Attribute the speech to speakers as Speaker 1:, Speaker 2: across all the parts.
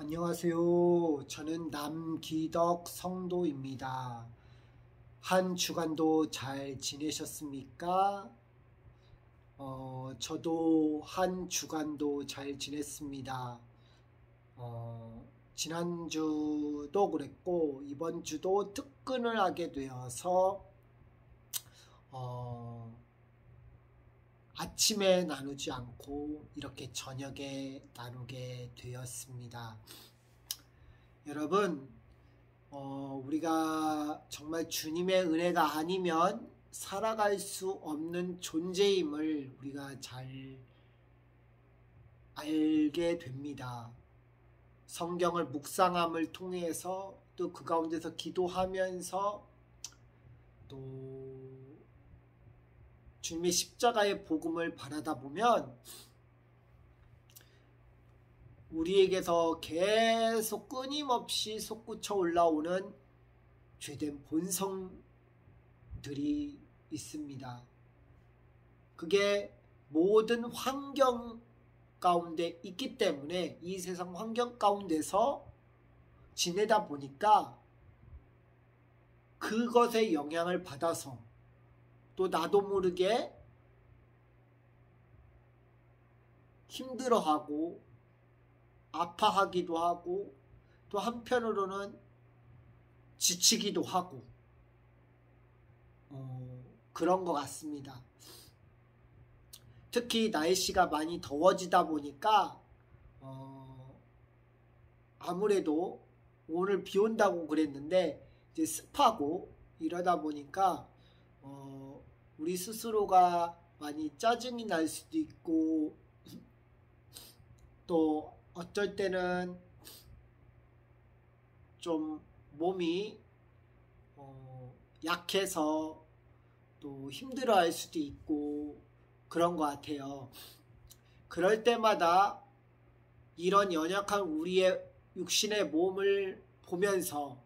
Speaker 1: 안녕하세요. 저는 남기덕 성도입니다. 한 주간도 잘 지내셨습니까? 저도 한 주간도 잘 지냈습니다. 지난주도 그랬고, 이번 주도 특근을 하게 되어서, 어, 아침에 나누지 않고 이렇게 저녁에 나누게 되었습니다. 여러분, 우리가 정말 주님의 은혜가 아니면 살아갈 수 없는 존재임을 우리가 잘 알게 됩니다. 성경을 묵상함을 통해서 또 그 가운데서 기도하면서 또 주님의 십자가의 복음을 바라다 보면 우리에게서 계속 끊임없이 솟구쳐 올라오는 죄된 본성들이 있습니다. 그게 모든 환경 가운데 있기 때문에 이 세상 환경 가운데서 지내다 보니까 그것의 영향을 받아서 또 나도 모르게 힘들어하고 아파하기도 하고 또 한편으로는 지치기도 하고 그런 것 같습니다. 특히 날씨가 많이 더워지다 보니까 아무래도 오늘 비 온다고 그랬는데 이제 습하고 이러다 보니까 우리 스스로가 많이 짜증이 날 수도 있고 또 어쩔 때는 좀 몸이 약해서 또 힘들어할 수도 있고 그런 것 같아요. 그럴 때마다 이런 연약한 우리의 육신의 몸을 보면서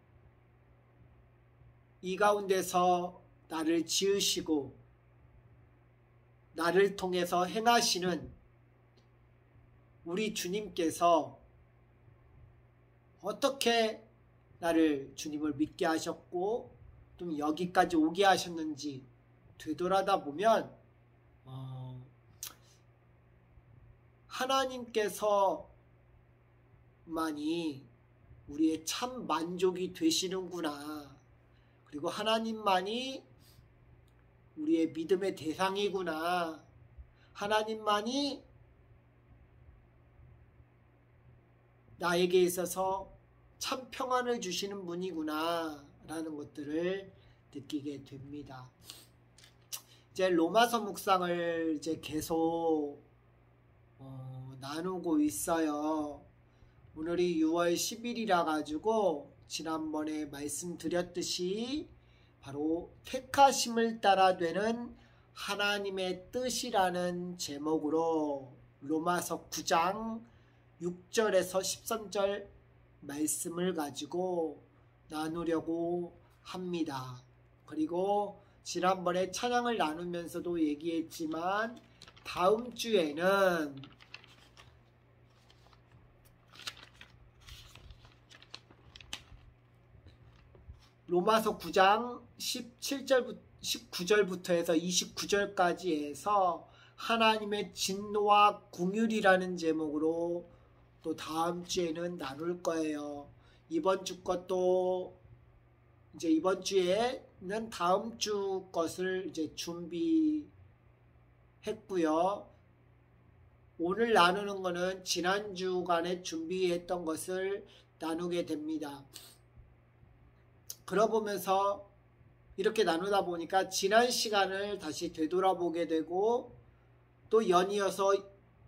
Speaker 1: 이 가운데서 나를 지으시고 나를 통해서 행하시는 우리 주님께서 어떻게 나를 주님을 믿게 하셨고 또 여기까지 오게 하셨는지 되돌아다 보면 하나님께서만이 우리의 참 만족이 되시는구나. 그리고 하나님만이 우리의 믿음의 대상이구나. 하나님만이 나에게 있어서 참 평안을 주시는 분이구나 라는 것들을 느끼게 됩니다. 이제 로마서 묵상을 이제 계속 나누고 있어요. 오늘이 6월 10일이라 가지고 지난번에 말씀드렸듯이 바로 택하심을 따라 되는 하나님의 뜻이라는 제목으로 로마서 9장 6절에서 13절 말씀을 가지고 나누려고 합니다. 그리고 지난번에 찬양을 나누면서도 얘기했지만 다음 주에는 로마서 9장 19절부터 해서 29절까지 해서 하나님의 진노와 긍휼이라는 제목으로 또 다음 주에는 나눌 거예요. 이번 주 것도 이제 이번 주에는 다음 주 것을 이제 준비했고요. 오늘 나누는 거는 지난 주간에 준비했던 것을 나누게 됩니다. 그러보면서 이렇게 나누다 보니까 지난 시간을 다시 되돌아보게 되고 또 연이어서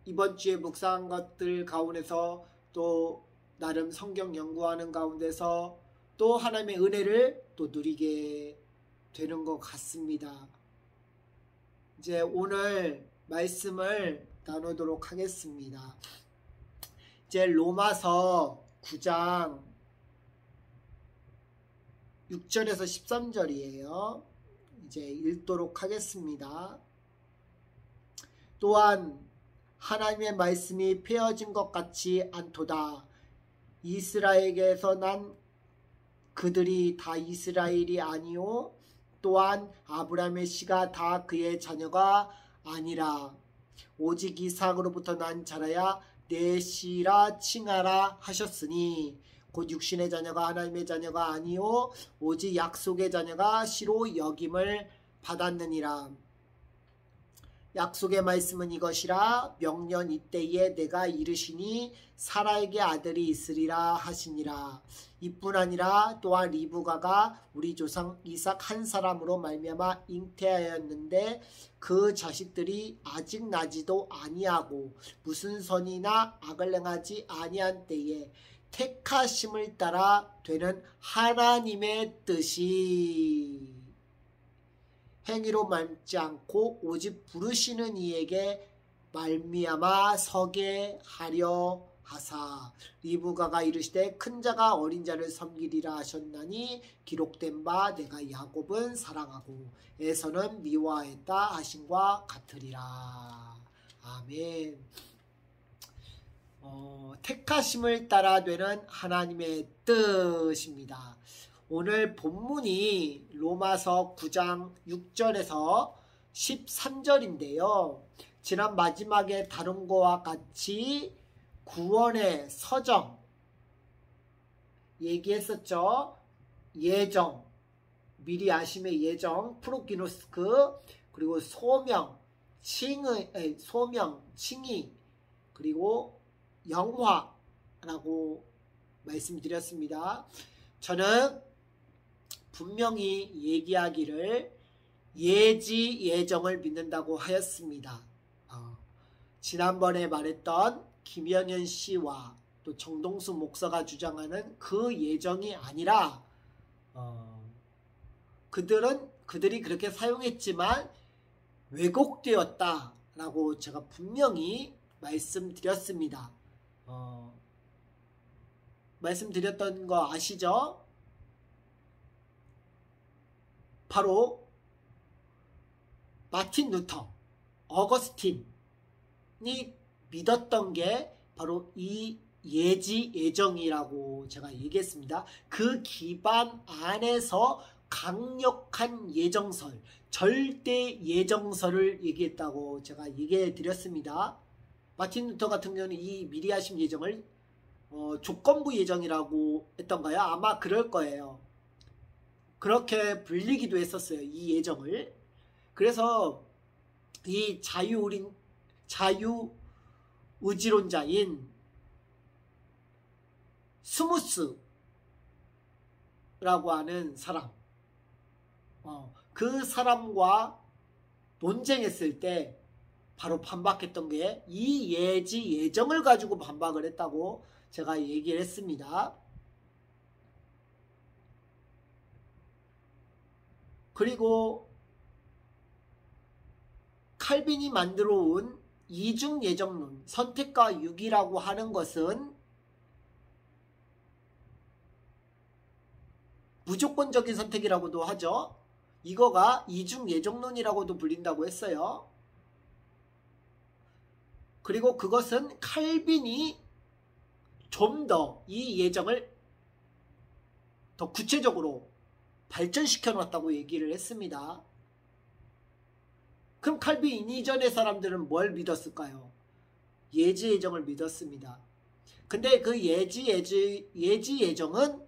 Speaker 1: 이번 주에 묵상한 것들 가운데서 또 나름 성경 연구하는 가운데서 또 하나님의 은혜를 또 누리게 되는 것 같습니다. 이제 오늘 말씀을 나누도록 하겠습니다. 이제 로마서 9장 6절에서 13절이에요. 이제 읽도록 하겠습니다. 또한 하나님의 말씀이 폐허진 것 같지 않도다. 이스라엘에게서 난 그들이 다 이스라엘이 아니요 또한 아브라함의 씨가 다 그의 자녀가 아니라 오직 이삭으로부터 난 자라야 내 씨라 칭하라 하셨으니 곧 육신의 자녀가 하나님의 자녀가 아니요 오직 약속의 자녀가 씨로 여김을 받았느니라. 약속의 말씀은 이것이라 명년 이때에 내가 이르시니 사라에게 아들이 있으리라 하시니라. 이뿐 아니라 또한 리브가가 우리 조상 이삭 한 사람으로 말미암아 잉태하였는데 그 자식들이 아직 나지도 아니하고 무슨 선이나 악을 행하지 아니한 때에 택하심을 따라 되는 하나님의 뜻이 행위로 닮지 않고 오직 부르시는 이에게 말미암아 서게 하려 하사. 리브가가 이르시되 큰 자가 어린 자를 섬기리라 하셨나니 기록된 바 내가 야곱은 사랑하고 에서는 미워하였다 하신과 같으리라. 아멘. 택하심을 따라 되는 하나님의 뜻입니다. 오늘 본문이 로마서 9장 6절에서 13절인데요. 지난 마지막에 다룬 것과 같이 구원의 서정 얘기했었죠. 예정, 미리 아심의 예정, 프로기노스크, 그리고 소명, 칭의, 그리고 영화라고 말씀드렸습니다. 저는 분명히 얘기하기를 예지 예정을 믿는다고 하였습니다. 지난번에 말했던 김현현 씨와 또 정동수 목사가 주장하는 그 예정이 아니라 그들이 그렇게 사용했지만 왜곡되었다라고 제가 분명히 말씀드렸습니다. 말씀드렸던 거 아시죠? 바로 마틴 루터, 어거스틴이 믿었던 게 바로 이 예지 예정이라고 제가 얘기했습니다. 그 기반 안에서 강력한 예정설, 절대 예정설을 얘기했다고 제가 얘기해 드렸습니다. 마틴 루터 같은 경우는 이 미리 하심 예정을 조건부 예정이라고 했던가요? 아마 그럴 거예요. 그렇게 불리기도 했었어요. 이 예정을. 그래서 이 자유의지론자인 스무스라고 하는 사람, 그 사람과 논쟁했을 때 바로 반박했던 게 이 예지 예정을 가지고 반박을 했다고 제가 얘기를 했습니다. 그리고 칼빈이 만들어 온 이중 예정론, 선택과 유기라고 하는 것은 무조건적인 선택이라고도 하죠. 이거가 이중 예정론이라고도 불린다고 했어요. 그리고 그것은 칼빈이 좀 더 이 예정을 더 구체적으로 발전시켜 놨다고 얘기를 했습니다. 그럼 칼빈 이전의 사람들은 뭘 믿었을까요? 예지 예정을 믿었습니다. 근데 그 예지 예정은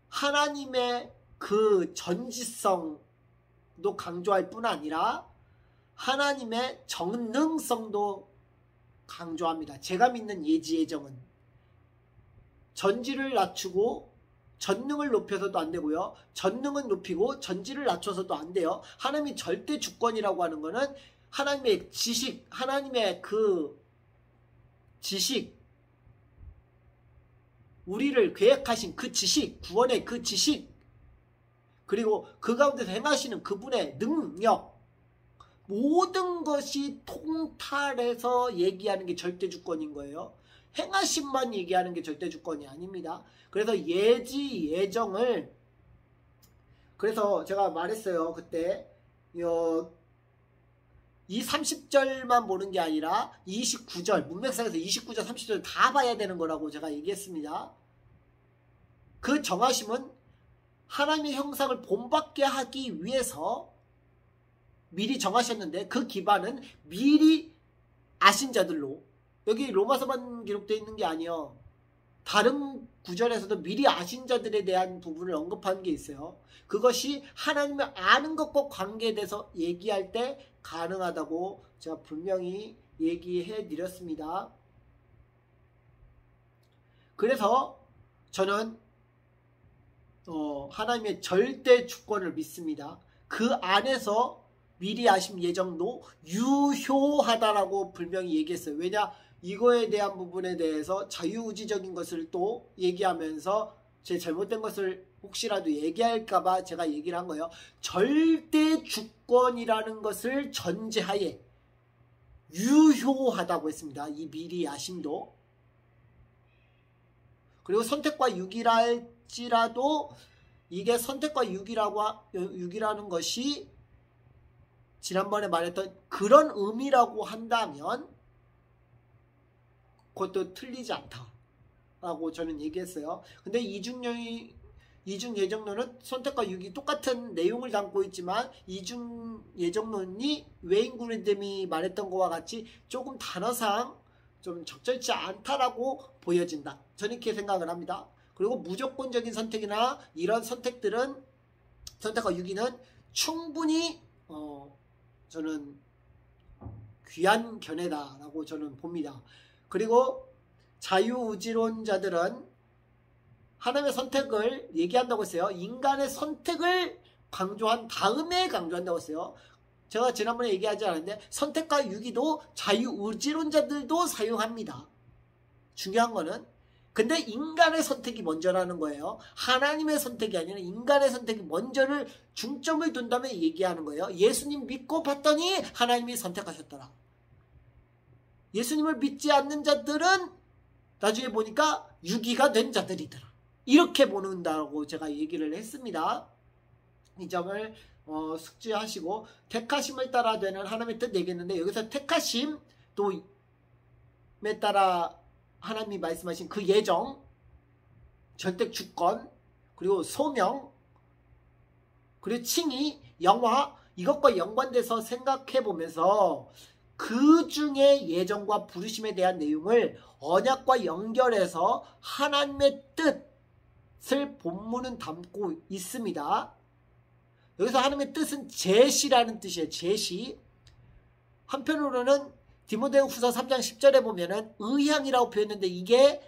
Speaker 1: 하나님의 그 전지성도 강조할 뿐 아니라 하나님의 전능성도 강조합니다. 제가 믿는 예지 예정은 전지를 낮추고 전능을 높여서도 안 되고요. 전능은 높이고 전지를 낮춰서도 안 돼요. 하나님이 절대 주권이라고 하는 거는 하나님의 지식, 하나님의 그 지식, 우리를 계획하신 그 지식, 구원의 그 지식, 그리고 그 가운데서 행하시는 그분의 능력, 모든 것이 통탈해서 얘기하는 게 절대 주권인 거예요. 행하심만 얘기하는 게 절대 주권이 아닙니다. 그래서 예지 예정을, 그래서 제가 말했어요. 그때 이 30절만 보는 게 아니라 29절, 문맥상에서 29절, 30절 다 봐야 되는 거라고 제가 얘기했습니다. 그 정하심은 하나님의 형상을 본받게 하기 위해서 미리 정하셨는데 그 기반은 미리 아신 자들로, 여기 로마서만 기록되어 있는 게 아니에요. 다른 구절에서도 미리 아신 자들에 대한 부분을 언급하는 게 있어요. 그것이 하나님을 아는 것과 관계돼서 얘기할 때 가능하다고 제가 분명히 얘기해 드렸습니다. 그래서 저는 하나님의 절대 주권을 믿습니다. 그 안에서 미리 아심 예정도 유효하다라고 분명히 얘기했어요. 왜냐? 이거에 대한 부분에 대해서 자유의지적인 것을 또 얘기하면서 제 잘못된 것을 혹시라도 얘기할까봐 제가 얘기를 한 거예요. 절대 주권이라는 것을 전제하에 유효하다고 했습니다. 이 미리 아심도. 그리고 선택과 유기라 할지라도 이게 선택과 유기라는 것이 지난번에 말했던 그런 의미라고 한다면 그것도 틀리지 않다라고 저는 얘기했어요. 근데 이중 예정론은 선택과 유기 똑같은 내용을 담고 있지만 이중 예정론이 웨인 그랜덤이 말했던 것과 같이 조금 단어상 좀 적절치 않다라고 보여진다. 저는 이렇게 생각을 합니다. 그리고 무조건적인 선택이나 이런 선택들은, 선택과 유기는 충분히 저는 귀한 견해다라고 저는 봅니다. 그리고 자유의지론자들은 하나님의 선택을 얘기한다고 했어요. 인간의 선택을 강조한 다음에 강조한다고 했어요. 제가 지난번에 얘기하지 않았는데 선택과 유기도 자유의지론자들도 사용합니다. 중요한 거는 근데 인간의 선택이 먼저라는 거예요. 하나님의 선택이 아니라 인간의 선택이 먼저를 중점을 둔 다음에 얘기하는 거예요. 예수님 믿고 봤더니 하나님이 선택하셨더라. 예수님을 믿지 않는 자들은 나중에 보니까 유기가 된 자들이더라. 이렇게 보는다고 제가 얘기를 했습니다. 이 점을 숙지하시고 택하심을 따라 되는 하나님의 뜻 얘기했는데 여기서 택하심 또에 따라 하나님이 말씀하신 그 예정, 절대 주권, 그리고 소명, 그리고 칭의, 영화, 이것과 연관돼서 생각해 보면서 그 중에 예정과 부르심에 대한 내용을 언약과 연결해서 하나님의 뜻을 본문은 담고 있습니다. 여기서 하나님의 뜻은 제시라는 뜻이에요. 제시. 한편으로는 디모데후서 3장 10절에 보면은 의향이라고 표현했는데 이게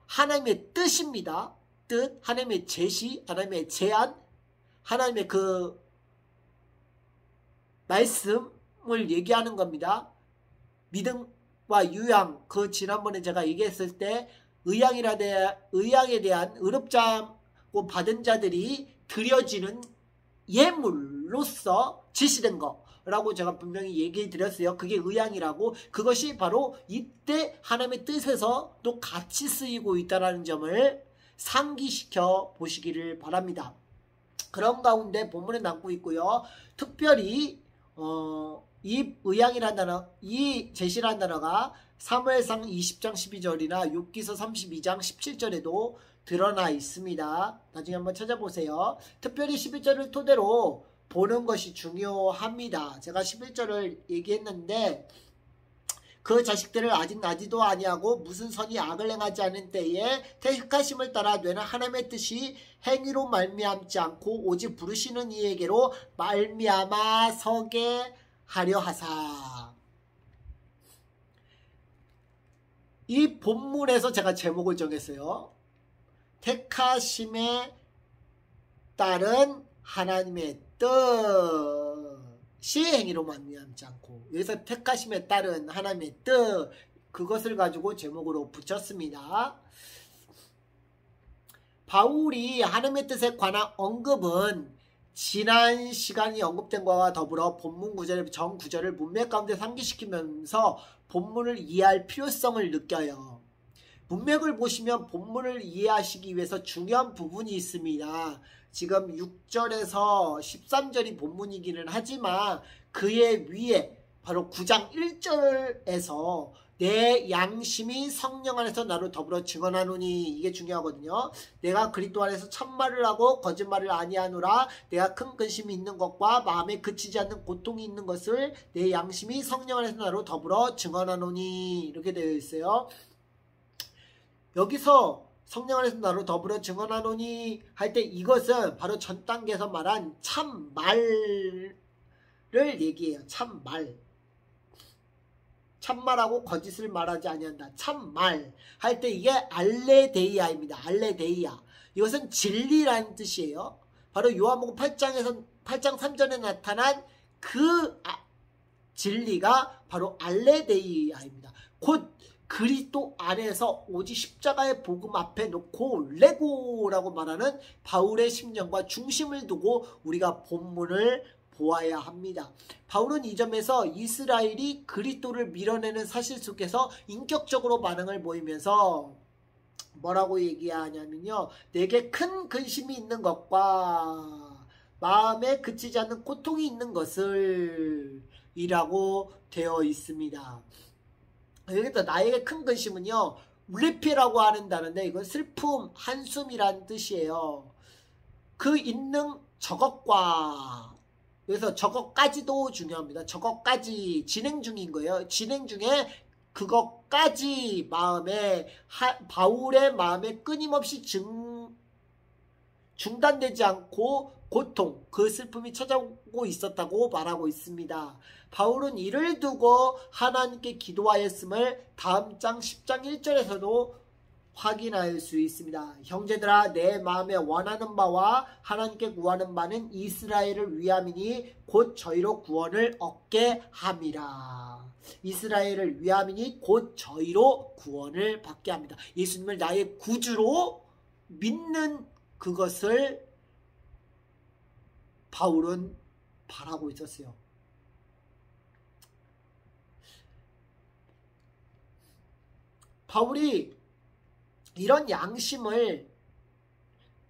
Speaker 1: 하나님의 뜻입니다. 뜻, 하나님의 제시, 하나님의 제안, 하나님의 그 말씀을 얘기하는 겁니다. 믿음과 유향, 그 지난번에 제가 얘기했을 때 의향에 대한 의롭다고 받은 자들이 드려지는 예물로서 지시된 거라고 제가 분명히 얘기해 드렸어요. 그게 의향이라고. 그것이 바로 이때 하나님의 뜻에서 또 같이 쓰이고 있다는 점을 상기시켜 보시기를 바랍니다. 그런 가운데 본문에 담고 있고요. 특별히 이 의향이라는 단어, 이 제시라는 단어가 사무엘상 20장 12절이나 욥기서 32장 17절에도 드러나 있습니다. 나중에 한번 찾아보세요. 특별히 11절을 토대로 보는 것이 중요합니다. 제가 11절을 얘기했는데 그 자식들을 아직 나지도 아니하고 무슨 선이 악을 행하지 않은 때에 택하심을 따라 되는 하나님의 뜻이 행위로 말미암지 않고 오직 부르시는 이에게로 말미암아 서게 하려 하사. 이 본문에서 제가 제목을 정했어요. 택하심에 따른 하나님의 뜻이 행위로 말미암지 않고, 여기서 택하심에 따른 하나님의 뜻, 그것을 가지고 제목으로 붙였습니다. 바울이 하나님의 뜻에 관한 언급은 지난 시간이 언급된 것과 더불어 본문 구절의 전 구절을 문맥 가운데 상기시키면서 본문을 이해할 필요성을 느껴요. 문맥을 보시면 본문을 이해하시기 위해서 중요한 부분이 있습니다. 지금 6절에서 13절이 본문이기는 하지만 그의 위에 바로 9장 1절에서 내 양심이 성령 안에서 나로 더불어 증언하노니, 이게 중요하거든요. 내가 그리스도 안에서 참말을 하고 거짓말을 아니하노라. 내가 큰 근심이 있는 것과 마음에 그치지 않는 고통이 있는 것을 내 양심이 성령 안에서 나로 더불어 증언하노니, 이렇게 되어 있어요. 여기서 성령 안에서 나로 더불어 증언하노니 할 때 이것은 바로 전 단계에서 말한 참말을 얘기해요. 참말. 참말하고 거짓을 말하지 아니한다. 참말 할 때 이게 알레데이아입니다. 알레데이아. 이것은 진리라는 뜻이에요. 바로 요한복음 8장 3절에 나타난 그 진리가 바로 알레데이아입니다. 곧 그리스도 안에서 오직 십자가의 복음 앞에 놓고 레고라고 말하는 바울의 심령과 중심을 두고 우리가 본문을 보아야 합니다. 바울은 이 점에서 이스라엘이 그리스도를 밀어내는 사실 속에서 인격적으로 반응을 보이면서 뭐라고 얘기하냐면요. 내게 큰 근심이 있는 것과 마음에 그치지 않는 고통이 있는 것을 이라고 되어 있습니다. 여기서 나에게 큰 근심은요. 울리피라고 하는 단어인데 이건 슬픔, 한숨이란 뜻이에요. 그 있는 저것과 그래서 저것까지도 중요합니다. 저것까지 진행 중인 거예요. 진행 중에 그것까지 바울의 마음에 끊임없이 중단되지 않고 고통, 그 슬픔이 찾아오고 있었다고 말하고 있습니다. 바울은 이를 두고 하나님께 기도하였음을 다음 장 10장 1절에서도 확인할 수 있습니다. 형제들아, 내 마음에 원하는 바와 하나님께 구하는 바는 이스라엘을 위함이니 곧 저희로 구원을 얻게 함이라. 이스라엘을 위함이니 곧 저희로 구원을 받게 합니다. 예수님을 나의 구주로 믿는 그것을 바울은 바라고 있었어요. 바울이 이런 양심을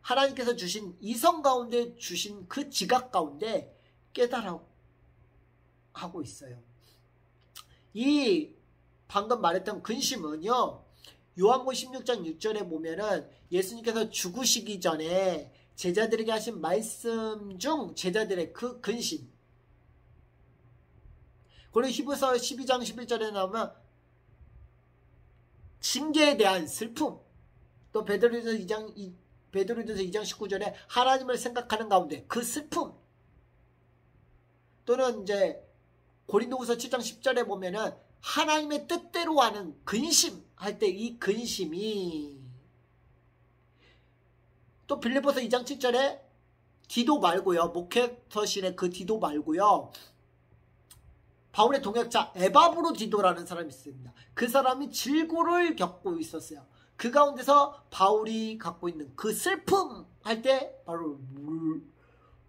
Speaker 1: 하나님께서 주신 이성 가운데 주신 그 지각 가운데 깨달아 하고 있어요. 이 방금 말했던 근심은요. 요한복음 16장 6절에 보면은 예수님께서 죽으시기 전에 제자들에게 하신 말씀 중 제자들의 그 근심. 그리고 히브리서 12장 11절에 나오면 징계에 대한 슬픔. 또 베드로전서 2장 19절에 하나님을 생각하는 가운데 그 슬픔. 또는 이제 고린도후서 7장 10절에 보면은 하나님의 뜻대로 하는 근심 할 때 이 근심이, 또 빌립보서 2장 7절에 디도 말고요. 목회서신의 그 디도 말고요. 바울의 동역자 에바브로 디도라는 사람이 있습니다. 그 사람이 질고를 겪고 있었어요. 그 가운데서 바울이 갖고 있는 그 슬픔 할 때 바로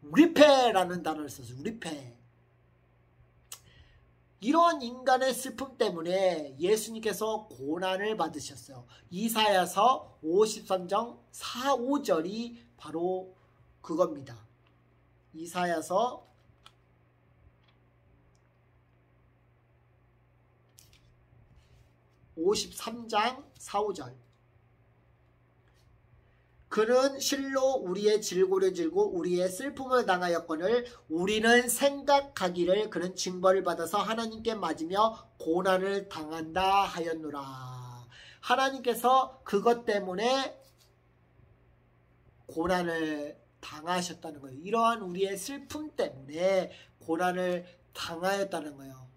Speaker 1: 우리페라는 단어를 썼어요. 우리페. 이런 인간의 슬픔 때문에 예수님께서 고난을 받으셨어요. 이사야서 53장 4, 5절이 바로 그겁니다. 이사야서 53장 4, 5절. 그는 실로 우리의 질고를 질고 우리의 슬픔을 당하였거늘 우리는 생각하기를 그는 징벌을 받아서 하나님께 맞으며 고난을 당한다 하였노라. 하나님께서 그것 때문에 고난을 당하셨다는 거예요. 이러한 우리의 슬픔 때문에 고난을 당하였다는 거예요.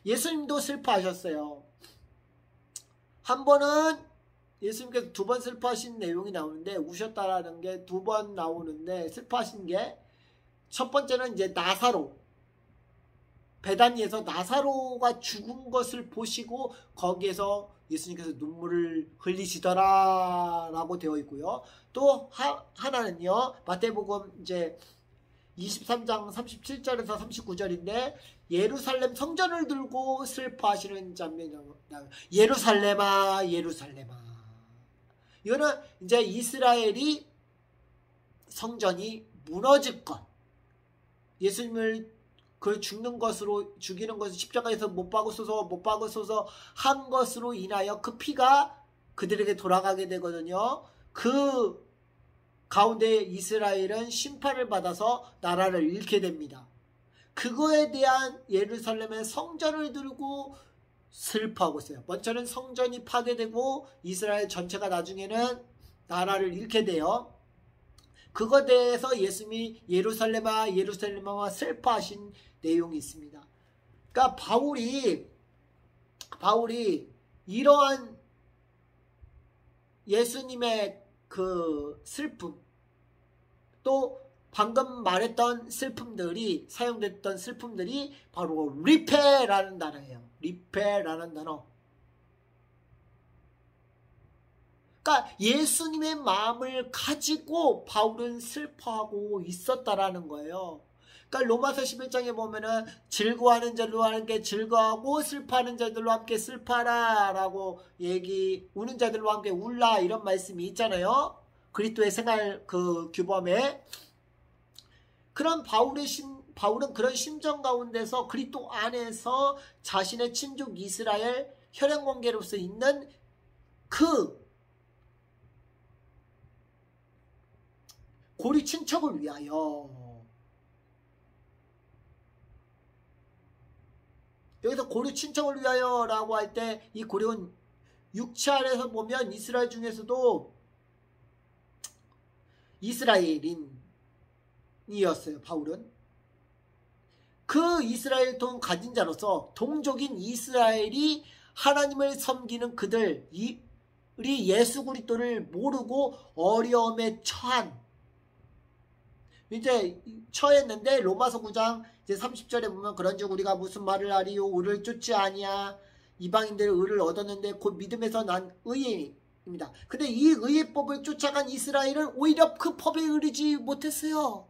Speaker 1: 예수님도 슬퍼하셨어요. 한 번은 예수님께서 2번 슬퍼하신 내용이 나오는데, 우셨다라는 게 2번 나오는데, 슬퍼하신 게 첫 번째는 이제 나사로, 베다니에서 나사로가 죽은 것을 보시고 거기에서 예수님께서 눈물을 흘리시더라 라고 되어 있고요. 또 하나는요, 마태복음 이제 23장 37절에서 39절인데 예루살렘 성전을 들고 슬퍼하시는 장면이 나와요. 예루살렘아 예루살렘아. 이거는 이제 이스라엘이 성전이 무너질 것, 예수님을 그 죽이는 것으로 십자가에서 못 박으소서 한 것으로 인하여 그 피가 그들에게 돌아가게 되거든요. 그 가운데 이스라엘은 심판을 받아서 나라를 잃게 됩니다. 그거에 대한 예루살렘의 성전을 들고 슬퍼하고 있어요. 먼저는 성전이 파괴되고 이스라엘 전체가 나중에는 나라를 잃게 돼요. 그거에 대해서 예수님이 예루살렘아 예루살렘아 슬퍼하신 내용이 있습니다. 그러니까 바울이 이러한 예수님의 그 슬픔, 또 방금 말했던 슬픔들이 사용됐던 슬픔들이 바로 리페라는 단어예요. 리페라는 단어. 그러니까 예수님의 마음을 가지고 바울은 슬퍼하고 있었다라는 거예요. 그러니까 로마서 11장에 보면은 즐거워하는 자들로 함께 즐거워하고 슬퍼하는 자들로 함께 슬퍼하라 라고 우는 자들로 함께 울라 이런 말씀이 있잖아요. 그리스도의 생활 그 규범에. 그런 바울은 그런 심정 가운데서 그리스도 안에서 자신의 친족 이스라엘 혈연관계로서 있는 그 고리 친척을 위하여, 여기서 고리 친척을 위하여 라고 할 때 이 고리는 육체 안에서 보면 이스라엘 중에서도 이스라엘인이었어요. 바울은 그 이스라엘 돈 가진 자로서 동족인 이스라엘이 하나님을 섬기는 그들이 예수 그리스도를 모르고 어려움에 처했는데 로마서 9장 이제 30절에 보면 그런즉 우리가 무슨 말을 하리요 의를 쫓지 아니야 이방인들의 의를 얻었는데 곧 믿음에서 난 의입니다. 근데 이 의법을 쫓아간 이스라엘은 오히려 그 법에 이르지 못했어요.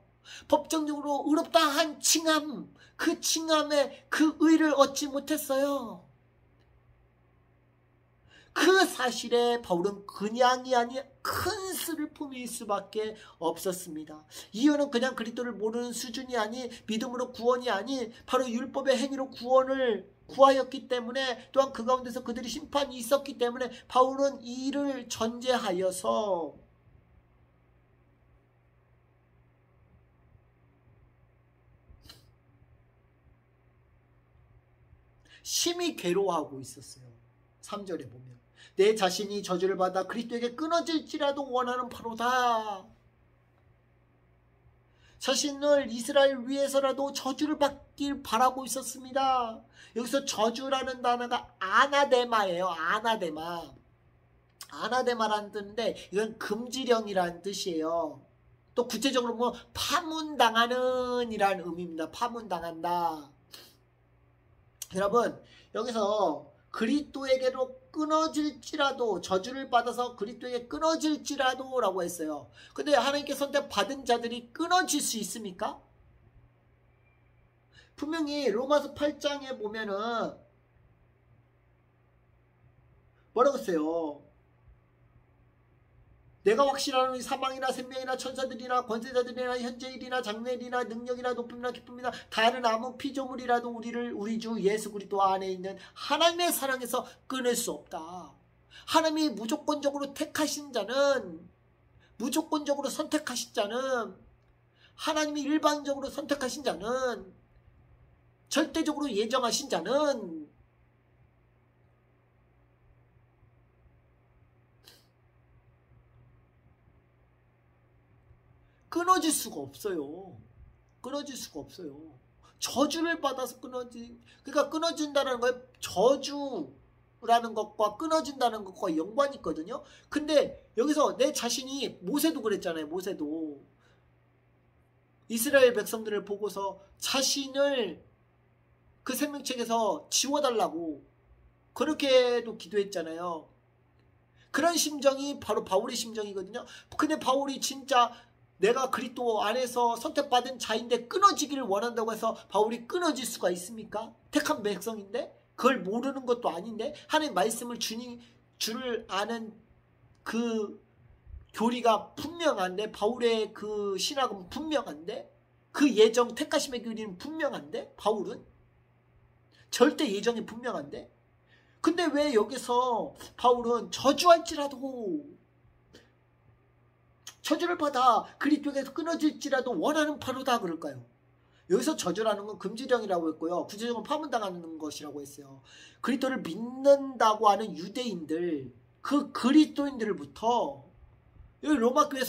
Speaker 1: 법정적으로 의롭다 한 칭함, 그 칭함에 그 의를 얻지 못했어요. 그 사실에 바울은 그냥이 아닌 큰 슬픔일 수밖에 없었습니다. 이유는 그냥 그리스도를 모르는 수준이 아닌 믿음으로 구원이 아닌 바로 율법의 행위로 구원을 구하였기 때문에, 또한 그 가운데서 그들이 심판이 있었기 때문에 바울은 이를 전제하여서 심히 괴로워하고 있었어요. 3절에 보면 내 자신이 저주를 받아 그리스도에게 끊어질지라도 원하는 바로다. 자신을 이스라엘 위해서라도 저주를 받길 바라고 있었습니다. 여기서 저주라는 단어가 아나데마예요. 아나데마라는 뜻인데 이건 금지령이라는 뜻이에요. 또 구체적으로 뭐 파문당하는 이라는 의미입니다. 파문당한다. 여러분 여기서 그리스도에게로 끊어질지라도, 저주를 받아서 그리스도에게 끊어질지라도 라고 했어요. 근데 하나님께 선택받은 자들이 끊어질 수 있습니까? 분명히 로마서 8장에 보면은 뭐라고 했어요? 내가 확신하노니 사망이나 생명이나 천사들이나 권세자들이나 현재일이나 장래일이나 능력이나 높음이나 기쁨이나 다른 아무 피조물이라도 우리 주 예수 그리스도 안에 있는 하나님의 사랑에서 끊을 수 없다. 하나님이 무조건적으로 택하신 자는, 무조건적으로 선택하신 자는, 하나님이 일방적으로 선택하신 자는, 절대적으로 예정하신 자는 끊어질 수가 없어요. 끊어질 수가 없어요. 저주를 받아서 그러니까 끊어진다는 거에 저주라는 것과 끊어진다는 것과 연관이 있거든요. 근데 여기서 내 자신이, 모세도 그랬잖아요. 모세도 이스라엘 백성들을 보고서 자신을 그 생명책에서 지워달라고 그렇게도 기도했잖아요. 그런 심정이 바로 바울의 심정이거든요. 근데 바울이 진짜 내가 그리스도 안에서 선택받은 자인데 끊어지기를 원한다고 해서 바울이 끊어질 수가 있습니까? 택한 백성인데 그걸 모르는 것도 아닌데 하나님 말씀을 줄을 아는 그 교리가 분명한데 바울의 그 신학은 분명한데 그 예정 택하심의 교리는 분명한데 바울은 절대 예정이 분명한데 근데 왜 여기서 바울은 저주할지라도 저주를 받아 그리스도에게서 끊어질지라도 원하는 바로다 그럴까요? 여기서 저주라는 건 금지령이라고 했고요. 구제령은 파문당하는 것이라고 했어요. 그리스도를 믿는다고 하는 유대인들 그 그리스도인들부터 여기 로마교회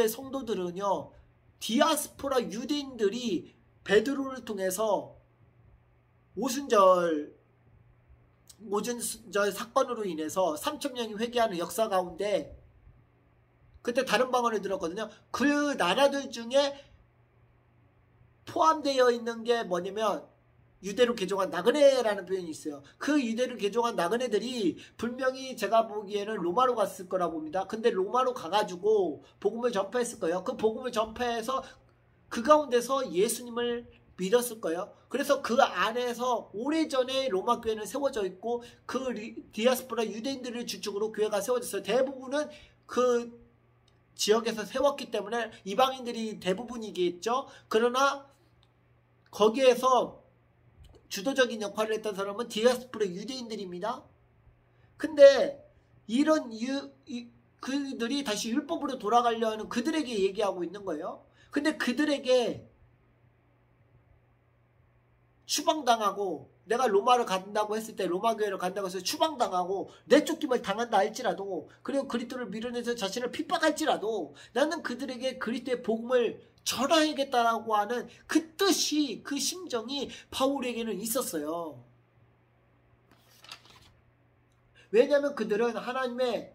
Speaker 1: 성도들은요 디아스포라 유대인들이 베드로를 통해서 오순절 사건으로 인해서 3,000명이 회개하는 역사 가운데 그때 다른 방언을 들었거든요. 그 나라들 중에 포함되어 있는 게 뭐냐면 유대로 개종한 나그네라는 표현이 있어요. 그 유대로 개종한 나그네들이 분명히 제가 보기에는 로마로 갔을 거라 봅니다. 근데 로마로 가가지고 복음을 전파했을 거예요. 그 복음을 전파해서 그 가운데서 예수님을 믿었을 거예요. 그래서 그 안에서 오래전에 로마 교회는 세워져 있고 그 디아스포라 유대인들을 주축으로 교회가 세워졌어요. 대부분은 그 지역에서 세웠기 때문에 이방인들이 대부분이겠죠. 그러나 거기에서 주도적인 역할을 했던 사람은 디아스포라 유대인들입니다. 근데 이런 그들이 다시 율법으로 돌아가려 하는 그들에게 얘기하고 있는 거예요. 근데 그들에게 추방당하고 내가 로마를 간다고 했을 때 로마 교회를 간다고 해서 추방당하고 내쫓김을 당한다 할지라도 그리고 그리스도를 밀어내서 자신을 핍박할지라도 나는 그들에게 그리스도의 복음을 전하야겠다라고 하는 그 뜻이 그 심정이 바울에게는 있었어요. 왜냐하면 그들은 하나님께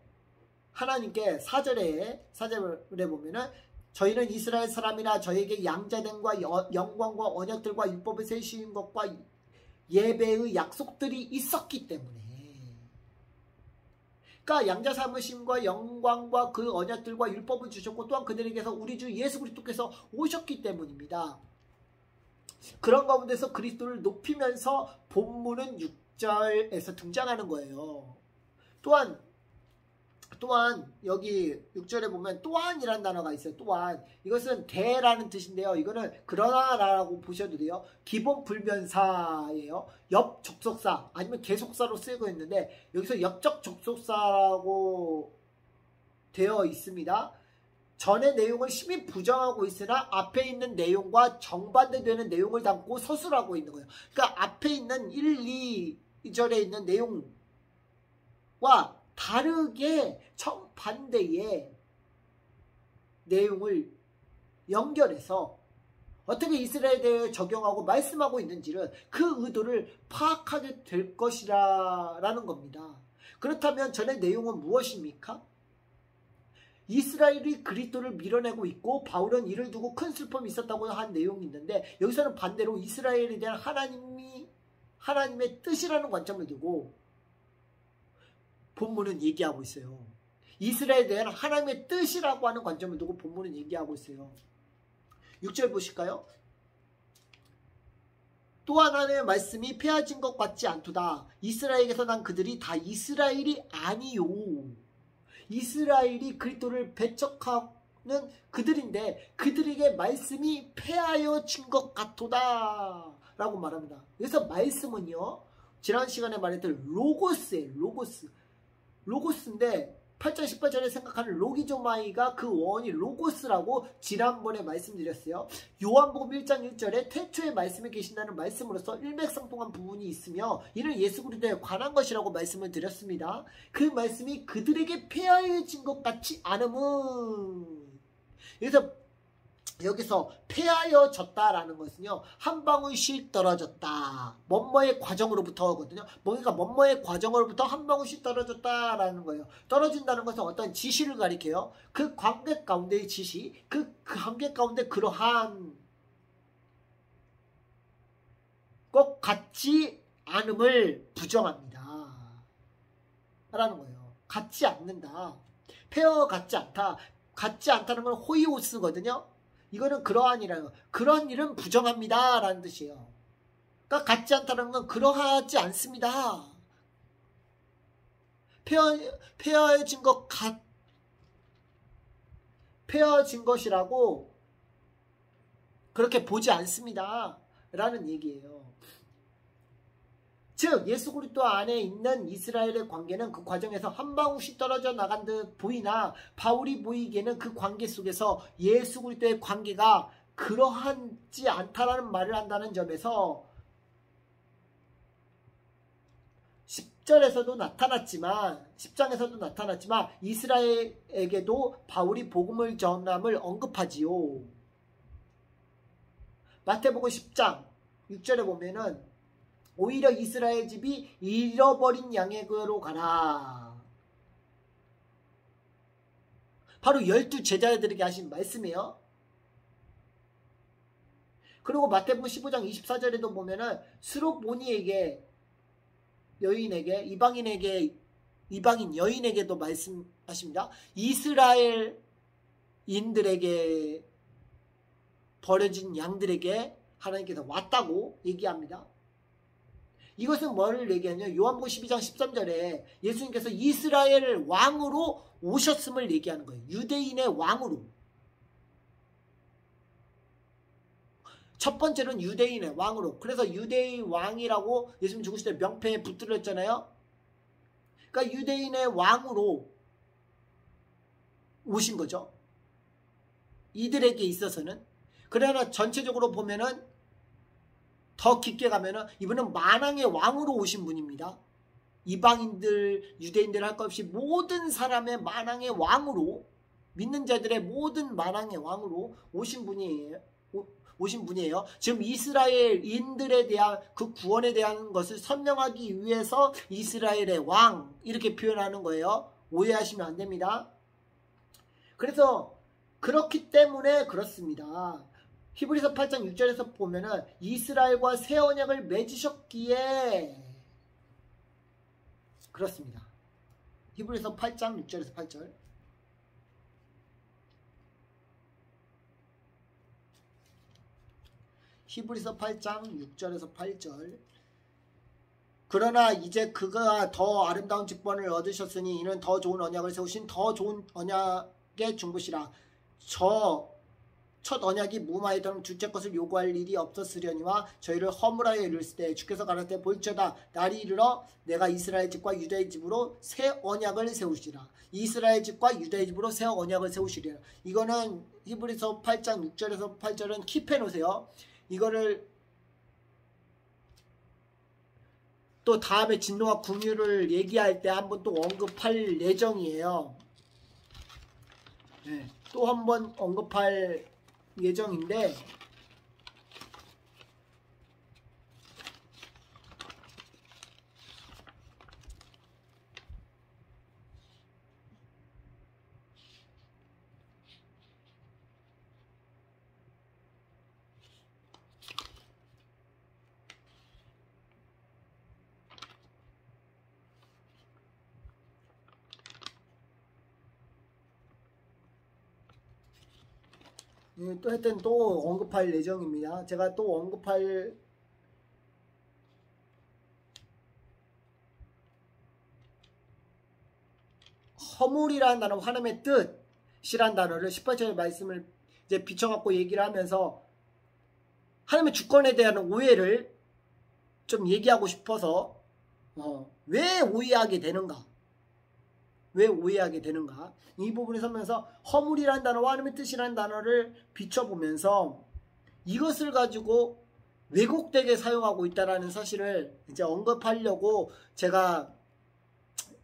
Speaker 1: 4절에 보면은 저희는 이스라엘 사람이나 저에게 양자됨과 영광과 언약들과 율법을 세우신 것과 예배의 약속들이 있었기 때문에 그러니까 양자 삼으심과 영광과 그 언약들과 율법을 주셨고 또한 그들에게서 우리 주 예수 그리스도께서 오셨기 때문입니다. 그런 가운데서 그리스도를 높이면서 본문은 6절에서 등장하는 거예요. 또한 여기 6절에 보면 또한이라는 단어가 있어요. 또한 이것은 대라는 뜻인데요. 이거는 그러나라고 보셔도 돼요. 기본 불변사예요. 옆 접속사 아니면 계속사로 쓰이고 있는데 여기서 옆적 접속사라고 되어 있습니다. 전의 내용을 심히 부정하고 있으나 앞에 있는 내용과 정반대되는 내용을 담고 서술하고 있는 거예요. 그러니까 앞에 있는 1, 2절에 있는 내용과 다르게 정반대의 내용을 연결해서 어떻게 이스라엘에 대해 적용하고 말씀하고 있는지를 그 의도를 파악하게 될 것이라는 겁니다. 그렇다면 전의 내용은 무엇입니까? 이스라엘이 그리스도를 밀어내고 있고 바울은 이를 두고 큰 슬픔이 있었다고 한 내용이 있는데 여기서는 반대로 이스라엘에 대한 하나님의 뜻이라는 관점을 두고 본문은 얘기하고 있어요. 이스라엘에 대한 하나님의 뜻이라고 하는 관점을 두고 본문은 얘기하고 있어요. 6절 보실까요? 또 하나의 말씀이 폐하진 것 같지 않도다. 이스라엘에게서 난 그들이 다 이스라엘이 아니요. 이스라엘이 그리스도를 배척하는 그들인데 그들에게 말씀이 폐하여진 것 같도다 라고 말합니다. 그래서 말씀은요 지난 시간에 말했던 로고스예요. 로고스인데 8장 18절에 생각하는 로기조마이가 그 원이 로고스라고 지난번에 말씀드렸어요. 요한복음 1장 1절에 태초에 말씀에 계신다는 말씀으로서 일맥상통한 부분이 있으며 이는 예수 그리스도에 관한 것이라고 말씀을 드렸습니다. 그 말씀이 그들에게 폐하여진 것 같지 않음은 그래서 여기서 폐하여졌다라는 것은요 한 방울씩 떨어졌다 뭐뭐의 과정으로부터거든요. 뭔가 뭐뭐의 과정으로부터 한 방울씩 떨어졌다라는 거예요. 떨어진다는 것은 어떤 지시를 가리켜요. 그 관계 가운데의 지시 그 관계 가운데 그러한 꼭 같지 않음을 부정합니다 라는 거예요. 같지 않는다 폐허 같지 않다 같지 않다는 건 호이오스거든요. 이거는 그러한이라는 거. 그런 일은 부정합니다 라는 뜻이에요. 그러니까 같지 않다는 건 그러하지 않습니다. 페어진 것이라고 그렇게 보지 않습니다 라는 얘기예요. 즉 예수 그리스도 안에 있는 이스라엘의 관계는 그 과정에서 한 방울씩 떨어져 나간 듯 보이나 바울이 보이기에는 그 관계 속에서 예수 그리스도의 관계가 그러하지 않다라는 말을 한다는 점에서 10절에서도 나타났지만 10장에서도 나타났지만 이스라엘에게도 바울이 복음을 전함을 언급하지요. 마태복음 10장 6절에 보면은 오히려 이스라엘 집이 잃어버린 양에게로 가라. 바로 12 제자들에게 하신 말씀이에요. 그리고 마태복음 15장 24절에도 보면은 스룹보니에게 여인에게 이방인 여인에게도 말씀하십니다. 이스라엘인들에게 버려진 양들에게 하나님께서 왔다고 얘기합니다. 이것은 뭐를 얘기하냐? 요한복음 12장 13절에 예수님께서 이스라엘 왕으로 오셨음을 얘기하는 거예요. 유대인의 왕으로. 첫 번째는 유대인의 왕으로. 그래서 유대인 왕이라고 예수님 죽으실 때 명패에 붙들었잖아요. 그러니까 유대인의 왕으로 오신 거죠. 이들에게 있어서는. 그러나 전체적으로 보면은 더 깊게 가면은 이분은 만왕의 왕으로 오신 분입니다. 이방인들, 유대인들 할 것 없이 모든 사람의 만왕의 왕으로, 믿는 자들의 모든 만왕의 왕으로 오신 분이에요. 지금 이스라엘인들에 대한 그 구원에 대한 것을 설명하기 위해서 이스라엘의 왕 이렇게 표현하는 거예요. 오해하시면 안 됩니다. 그래서 그렇기 때문에 그렇습니다. 히브리서 8장 6절에서 보면은 이스라엘과 새 언약을 맺으셨기에 그렇습니다. 히브리서 8장 6절에서 8절. 히브리서 8장 6절에서 8절. 그러나 이제 그가 더 아름다운 직분을 얻으셨으니 이는 더 좋은 언약을 세우신 더 좋은 언약의 중보시라. 첫 언약이 무마했던 둘째 것을 요구할 일이 없었으려니와 저희를 허물하여 이르실 때 주께서 가라사대 볼지어다 날이 이르러 내가 이스라엘 집과 유다의 집으로 새 언약을 세우시라. 이스라엘 집과 유다의 집으로 새 언약을 세우시리라. 이거는 히브리서 8장 6절에서 8절은 킵해 놓으세요. 이거를 또 다음에 진노와 궁유를 얘기할 때 한번 또 언급할 예정이에요. 네, 또 한번 언급할 예정인데 또 하여튼 또 언급할 예정입니다. 제가 또 언급할 허물이라는 단어, 하나님의 뜻이라는 단어를 18절의 말씀을 이제 비춰갖고 얘기를 하면서 하나님의 주권에 대한 오해를 좀 얘기하고 싶어서 왜 오해하게 되는가? 왜 오해하게 되는가? 이 부분에 서면서 허물이라는 단어와 하나님의 뜻이라는 단어를 비춰보면서 이것을 가지고 왜곡되게 사용하고 있다는 사실을 이제 언급하려고 제가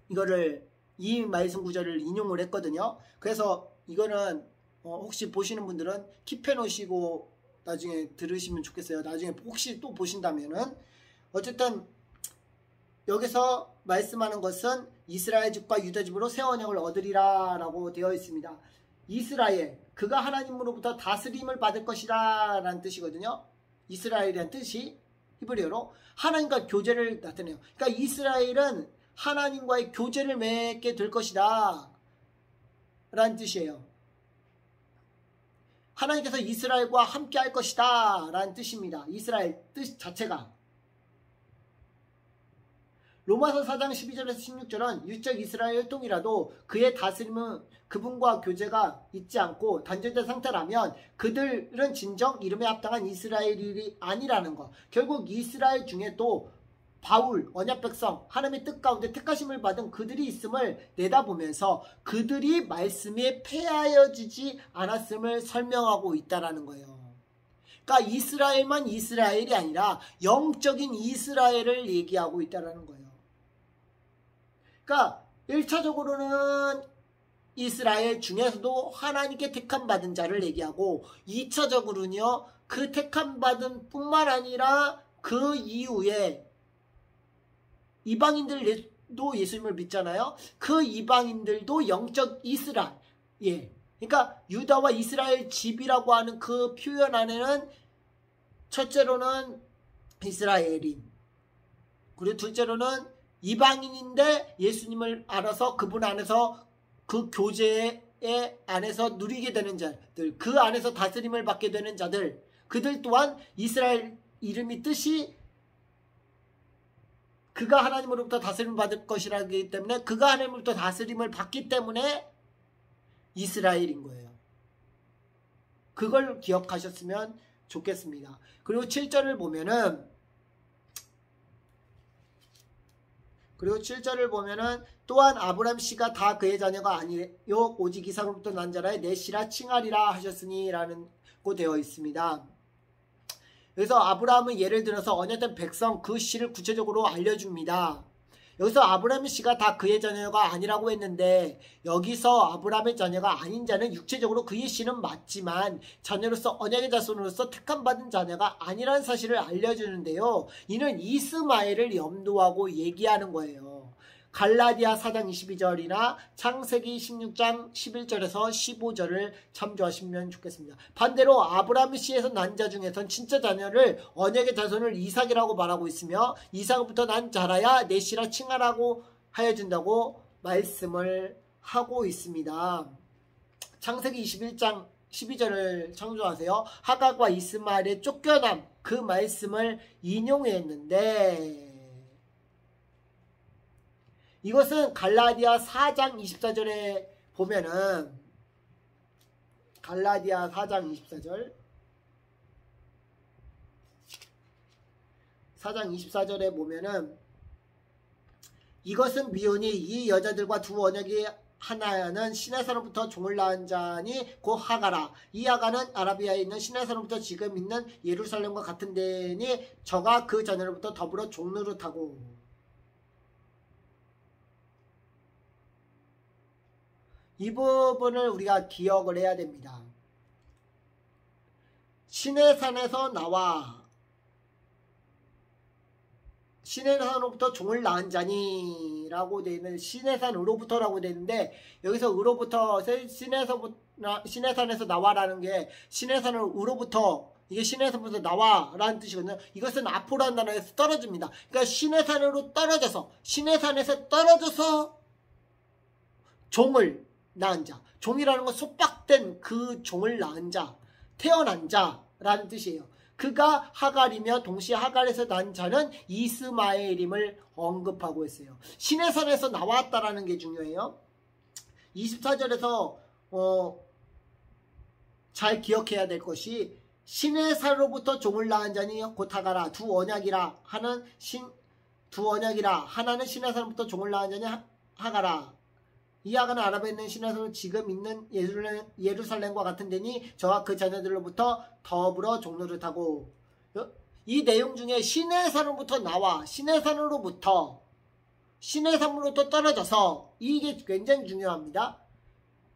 Speaker 1: 이거를 이 말씀 구절을 인용을 했거든요. 그래서 이거는 혹시 보시는 분들은 킵해 놓으시고 나중에 들으시면 좋겠어요. 나중에 혹시 또 보신다면은 어쨌든 여기서 말씀하는 것은 이스라엘 집과 유다 집으로 새 언약을 얻으리라 라고 되어 있습니다. 이스라엘, 그가 하나님으로부터 다스림을 받을 것이다 라는 뜻이거든요. 이스라엘이라는 뜻이 히브리어로 하나님과 교제를 나타내요. 그러니까 이스라엘은 하나님과의 교제를 맺게 될 것이다 라는 뜻이에요. 하나님께서 이스라엘과 함께 할 것이다 라는 뜻입니다. 이스라엘 뜻 자체가. 로마서 4장 12절에서 16절은 유적 이스라엘 혈통이라도 그의 다스림은 그분과 교제가 있지 않고 단절된 상태라면 그들은 진정 이름에 합당한 이스라엘이 아니라는 것. 결국 이스라엘 중에 또 바울, 언약 백성, 하나님의 뜻 가운데 택하심을 받은 그들이 있음을 내다보면서 그들이 말씀에 폐하여지지 않았음을 설명하고 있다라는 거예요. 그러니까 이스라엘만 이스라엘이 아니라 영적인 이스라엘을 얘기하고 있다라는 거예요. 그러니까 1차적으로는 이스라엘 중에서도 하나님께 택함 받은 자를 얘기하고 2차적으로는요. 그 택함 받은 뿐만 아니라 그 이후에 이방인들도 예수님을 믿잖아요. 그 이방인들도 영적 이스라엘. 예. 그러니까 유다와 이스라엘 집이라고 하는 그 표현 안에는 첫째로는 이스라엘인, 그리고 둘째로는 이방인인데 예수님을 알아서 그분 안에서 그 교제의 안에서 누리게 되는 자들, 그 안에서 다스림을 받게 되는 자들, 그들 또한 이스라엘 이름이 뜻이 그가 하나님으로부터 다스림을 받을 것이라기 때문에 그가 하나님으로부터 다스림을 받기 때문에 이스라엘인 거예요. 그걸 기억하셨으면 좋겠습니다. 그리고 7절을 보면은 또한 아브람 씨가 다 그의 자녀가 아니요 오직 이삭으로부터 난 자라 내 씨라 칭하리라 하셨으니 라는 고 되어 있습니다. 그래서 아브라함은 예를 들어서 언약된 백성 그 씨를 구체적으로 알려줍니다. 여기서 아브라함의 씨가 다 그의 자녀가 아니라고 했는데 여기서 아브라함의 자녀가 아닌 자는 육체적으로 그의 씨는 맞지만 자녀로서 언약의 자손으로서 택함받은 자녀가 아니라는 사실을 알려주는데요. 이는 이스마엘을 염두하고 얘기하는 거예요. 갈라디아 4장 22절이나 창세기 16장 11절에서 15절을 참조하시면 좋겠습니다. 반대로 아브라함 씨에서 난 자 중에선 진짜 자녀를 언약의 자손을 이삭이라고 말하고 있으며 이삭부터 난 자라야 내 씨라 칭하라고 하여준다고 말씀을 하고 있습니다. 창세기 21장 12절을 참조하세요. 하각과 이스마엘의 쫓겨남 그 말씀을 인용했는데 이것은 갈라디아 4장 24절에 보면은 갈라디아 4장 24절에 보면은 이것은 미온이 이 여자들과 두 언약이 하나는 시내산으로부터 종을 낳은 자니 곧 하가라. 이 하가는 아라비아에 있는 시내산으로부터 지금 있는 예루살렘과 같은 데니 저가 그 자녀로부터 더불어 종노릇하고. 이 부분을 우리가 기억을 해야 됩니다. 시내산에서 나와 시내산으로부터 종을 낳은 자니 라고 되어 있는 시내산으로부터라고 되어 있는데 여기서 으로부터 시내산에서 나와라는 게 시내산으로부터 이게 시내산으로부터 나와라는 뜻이거든요. 이것은 아포라는 단어에서 떨어집니다. 그러니까 시내산으로 떨어져서 시내산에서 떨어져서 종을 낳은 자. 종이라는 건 속박된 그 종을 낳은 자, 태어난 자라는 뜻이에요. 그가 하갈이며 동시에 하갈에서 난 자는 이스마엘임을 언급하고 있어요. 시내산에서 나왔다라는 게 중요해요. 24절에서 잘 기억해야 될 것이 시내산으로부터 종을 낳은 자니 곧 하가라. 두 언약이라 하나는 시내산으로부터 종을 낳은 자니 하가라. 이 하가는 아랍에 있는 시내산으로 지금 있는 예루살렘과 같은 데니 저와 그 자녀들로부터 더불어 종노릇하고. 이 내용 중에 시내산으로부터 나와 시내산으로부터 떨어져서 이게 굉장히 중요합니다.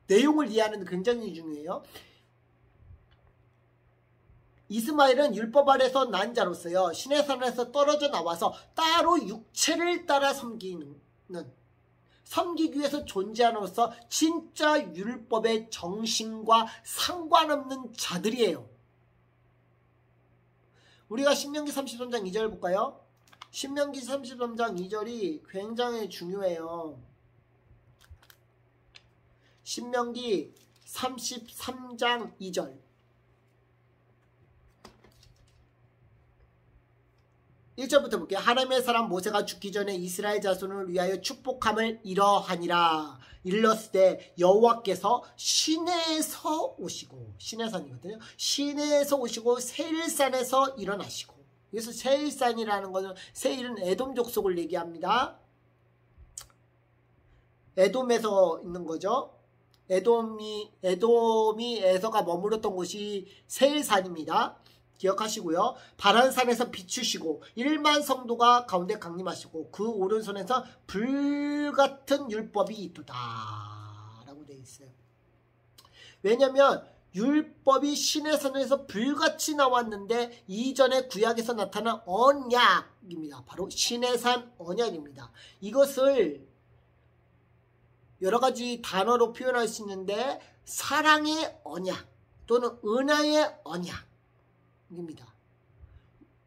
Speaker 1: 내용을 이해하는 데 굉장히 중요해요. 이스마엘은 율법 아래서 난 자로서요. 시내산에서 떨어져 나와서 따로 육체를 따라 섬기기 위해서 존재함으로써 진짜 율법의 정신과 상관없는 자들이에요. 우리가 신명기 33장 2절 볼까요? 신명기 33장 2절이 굉장히 중요해요. 신명기 33장 2절 1절부터 볼게요. 하나님의 사람 모세가 죽기 전에 이스라엘 자손을 위하여 축복함을 이러하니라. 일렀을 때 여호와께서 시내에서 오시고, 시내산이거든요. 시내에서 오시고 세일산에서 일어나시고. 그래서 세일산이라는 것은, 세일은 에돔 족속을 얘기합니다. 에돔에서 있는 거죠. 에돔이 에서가 머물렀던 곳이 세일산입니다. 기억하시고요. 바란산에서 비추시고 1만 성도가 가운데 강림하시고 그 오른손에서 불같은 율법이 있도다 라고 되어 있어요. 왜냐하면 율법이 시내산에서 불같이 나왔는데 이전에 구약에서 나타난 언약입니다. 바로 시내산 언약입니다. 이것을 여러가지 단어로 표현할 수 있는데 사랑의 언약 또는 은혜의 언약입니다.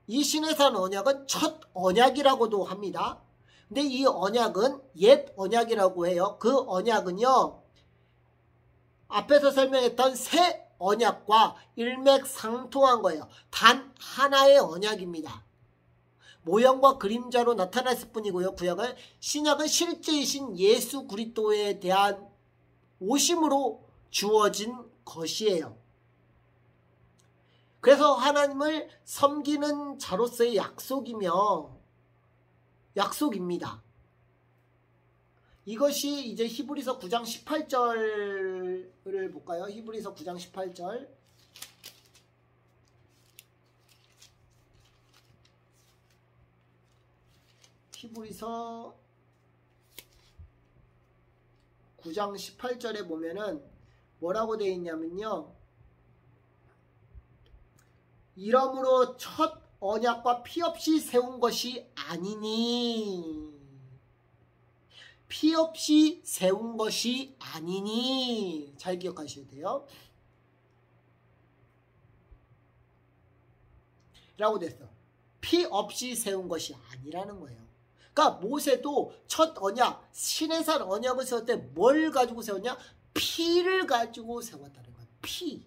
Speaker 1: 이 시내산 언약은 첫 언약이라고도 합니다. 근데 이 언약은 옛 언약이라고 해요. 그 언약은요, 앞에서 설명했던 새 언약과 일맥상통한 거예요. 단 하나의 언약입니다. 모형과 그림자로 나타났을 뿐이고요. 구약은, 신약은 실제이신 예수 그리스도에 대한 오심으로 주어진 것이에요. 그래서 하나님을 섬기는 자로서의 약속입니다. 이것이 이제 히브리서 9장 18절을 볼까요? 히브리서 9장 18절. 히브리서 9장 18절에 보면은 뭐라고 되어 있냐면요. 이러므로 첫 언약과 피 없이 세운 것이 아니니. 피 없이 세운 것이 아니니. 잘 기억하셔야 돼요. 라고 됐어. 피 없이 세운 것이 아니라는 거예요. 그러니까 모세도 첫 언약, 시내산 언약을 세울 때 뭘 가지고 세웠냐? 피를 가지고 세웠다는 거예요. 피.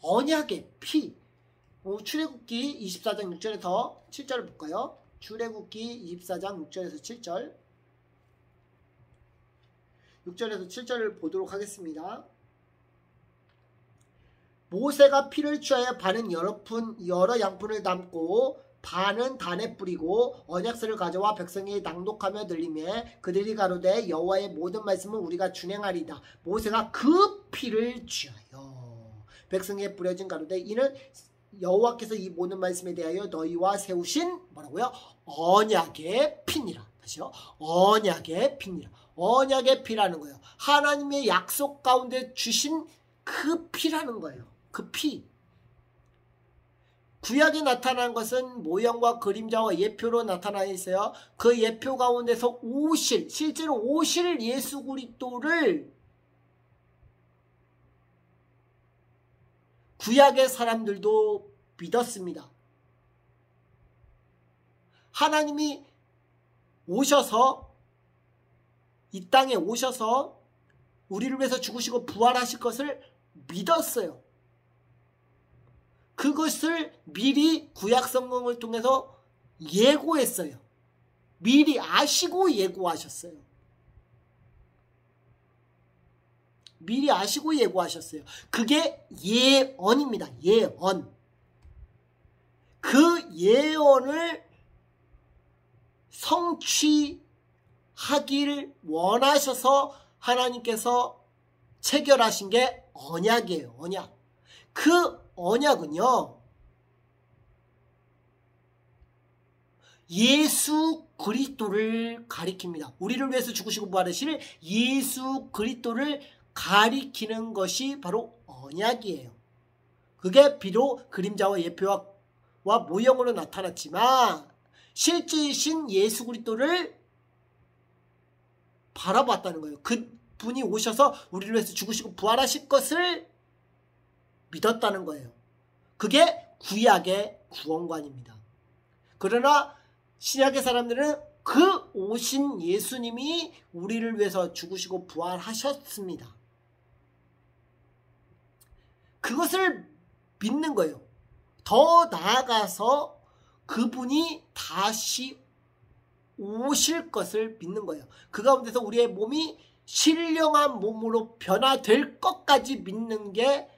Speaker 1: 언약의 피. 출애굽기 24장 6절에서 7절을 볼까요? 출애굽기 24장 6절에서 7절. 6절에서 7절을 보도록 하겠습니다. 모세가 피를 취하여 반은 여러 양푼을 담고 반은 단에 뿌리고 언약서를 가져와 백성이 낭독하며 들리매 그들이 가로되 여호와의 모든 말씀은 우리가 준행하리다. 모세가 그 피를 취하여 백성에게 뿌려진 가로되 이는 여호와께서 이 모든 말씀에 대하여 너희와 세우신 뭐라고요? 언약의 피니라. 다시요. 언약의 피니라. 언약의 피라는 거예요. 하나님의 약속 가운데 주신 그 피라는 거예요. 그 피. 구약에 나타난 것은 모형과 그림자와 예표로 나타나 있어요. 그 예표 가운데서 실제로 오실 예수 그리스도를 구약의 사람들도 믿었습니다. 하나님이 오셔서 이 땅에 오셔서 우리를 위해서 죽으시고 부활하실 것을 믿었어요. 그것을 미리 구약 성경을 통해서 예고했어요. 미리 아시고 예고하셨어요. 미리 아시고 예고하셨어요. 그게 예언입니다. 예언. 그 예언을 성취하길 원하셔서 하나님께서 체결하신 게 언약이에요. 언약. 그 언약은요, 예수 그리스도를 가리킵니다. 우리를 위해서 죽으시고 부활하실 예수 그리스도를 가리키는 것이 바로 언약이에요. 그게 비록 그림자와 예표와 모형으로 나타났지만 실제이신 예수 그리스도를 바라봤다는 거예요. 그분이 오셔서 우리를 위해서 죽으시고 부활하실 것을 믿었다는 거예요. 그게 구약의 구원관입니다. 그러나 신약의 사람들은 그 오신 예수님이 우리를 위해서 죽으시고 부활하셨습니다. 그것을 믿는 거예요. 더 나아가서 그분이 다시 오실 것을 믿는 거예요. 그 가운데서 우리의 몸이 신령한 몸으로 변화될 것까지 믿는 게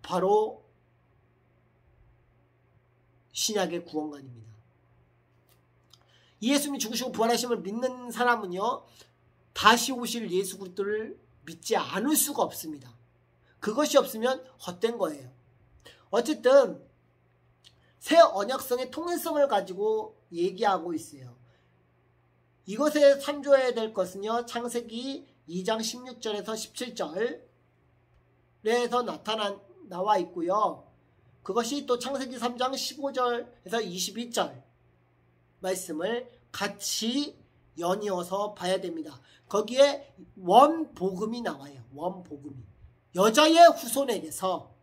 Speaker 1: 바로 신약의 구원관입니다. 예수님이 죽으시고 부활하심을 믿는 사람은요, 다시 오실 예수 그리스도를 믿지 않을 수가 없습니다. 그것이 없으면 헛된 거예요. 어쨌든 새 언약성의 통일성을 가지고 얘기하고 있어요. 이것에 참조해야 될 것은요, 창세기 2장 16절에서 17절에서 나와 있고요. 그것이 또 창세기 3장 15절에서 22절 말씀을 같이 연이어서 봐야 됩니다. 거기에 원복음이 나와요. 원복음이. 여자의 후손에게서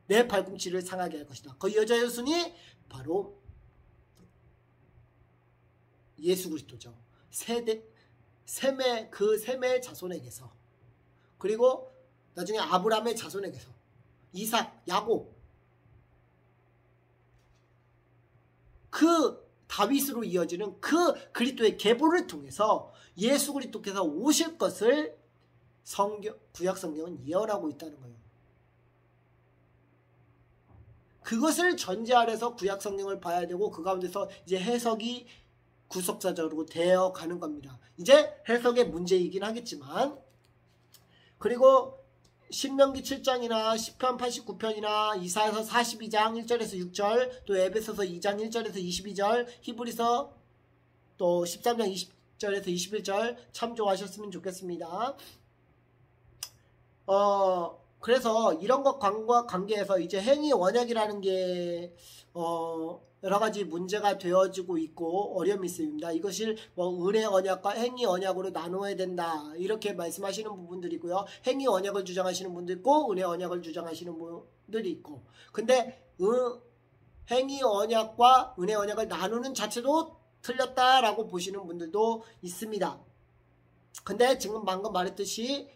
Speaker 1: 내 발꿈치를 상하게 할 것이다. 그 여자의 후손이 바로 예수 그리스도죠. 셈의 자손에게서, 그리고 나중에 아브라함의 자손에게서, 이삭, 야곱, 그 다윗으로 이어지는 그 그리스도의 계보를 통해서 예수 그리스도께서 오실 것을 구약 성경은 예언하고 있다는 거예요. 그것을 전제 아래서 구약 성경을 봐야 되고, 그 가운데서 이제 해석이 구속사적으로 되어 가는 겁니다. 이제 해석의 문제이긴 하겠지만, 그리고 신명기 7장이나 시편 89편이나 이사야서 42장 1절에서 6절, 또 에베소서 2장 1절에서 22절, 히브리서 또 13장 20절에서 21절 참조하셨으면 좋겠습니다. 그래서 이런 것과 관계해서 이제 행위 언약이라는 게 여러 가지 문제가 되어지고 있고 어려움이 있습니다. 이것을 은혜 언약과 행위 언약으로 나누어야 된다, 이렇게 말씀하시는 부분들이고요. 행위 언약을 주장하시는 분도 있고 은혜 언약을 주장하시는 분들이 있고, 근데 행위 언약과 은혜 언약을 나누는 자체도 틀렸다라고 보시는 분들도 있습니다. 근데 지금 방금 말했듯이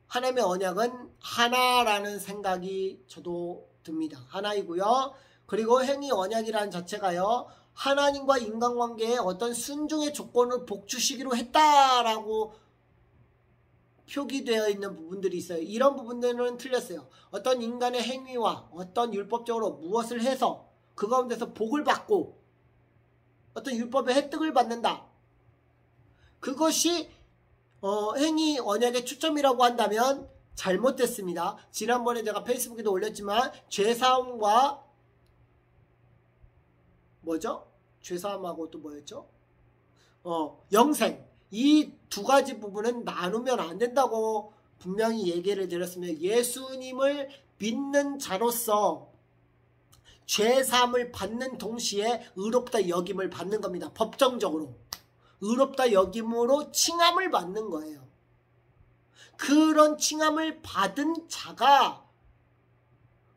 Speaker 1: 하나님의 언약은 하나라는 생각이 저도 듭니다. 하나이고요. 그리고 행위 언약이라는 자체가요, 하나님과 인간관계에 어떤 순종의 조건을 복주시기로 했다라고 표기되어 있는 부분들이 있어요. 이런 부분들은 틀렸어요. 어떤 인간의 행위와 어떤 율법적으로 무엇을 해서 그 가운데서 복을 받고 어떤 율법의 혜택을 받는다, 그것이 행위 언약의 초점이라고 한다면 잘못됐습니다. 지난번에 제가 페이스북에도 올렸지만 죄사함과 죄사함하고 또 뭐였죠? 영생, 이 두 가지 부분은 나누면 안 된다고 분명히 얘기를 드렸으며, 예수님을 믿는 자로서 죄사함을 받는 동시에 의롭다 여김을 받는 겁니다. 법정적으로 의롭다 여김으로 칭함을 받는 거예요. 그런 칭함을 받은 자가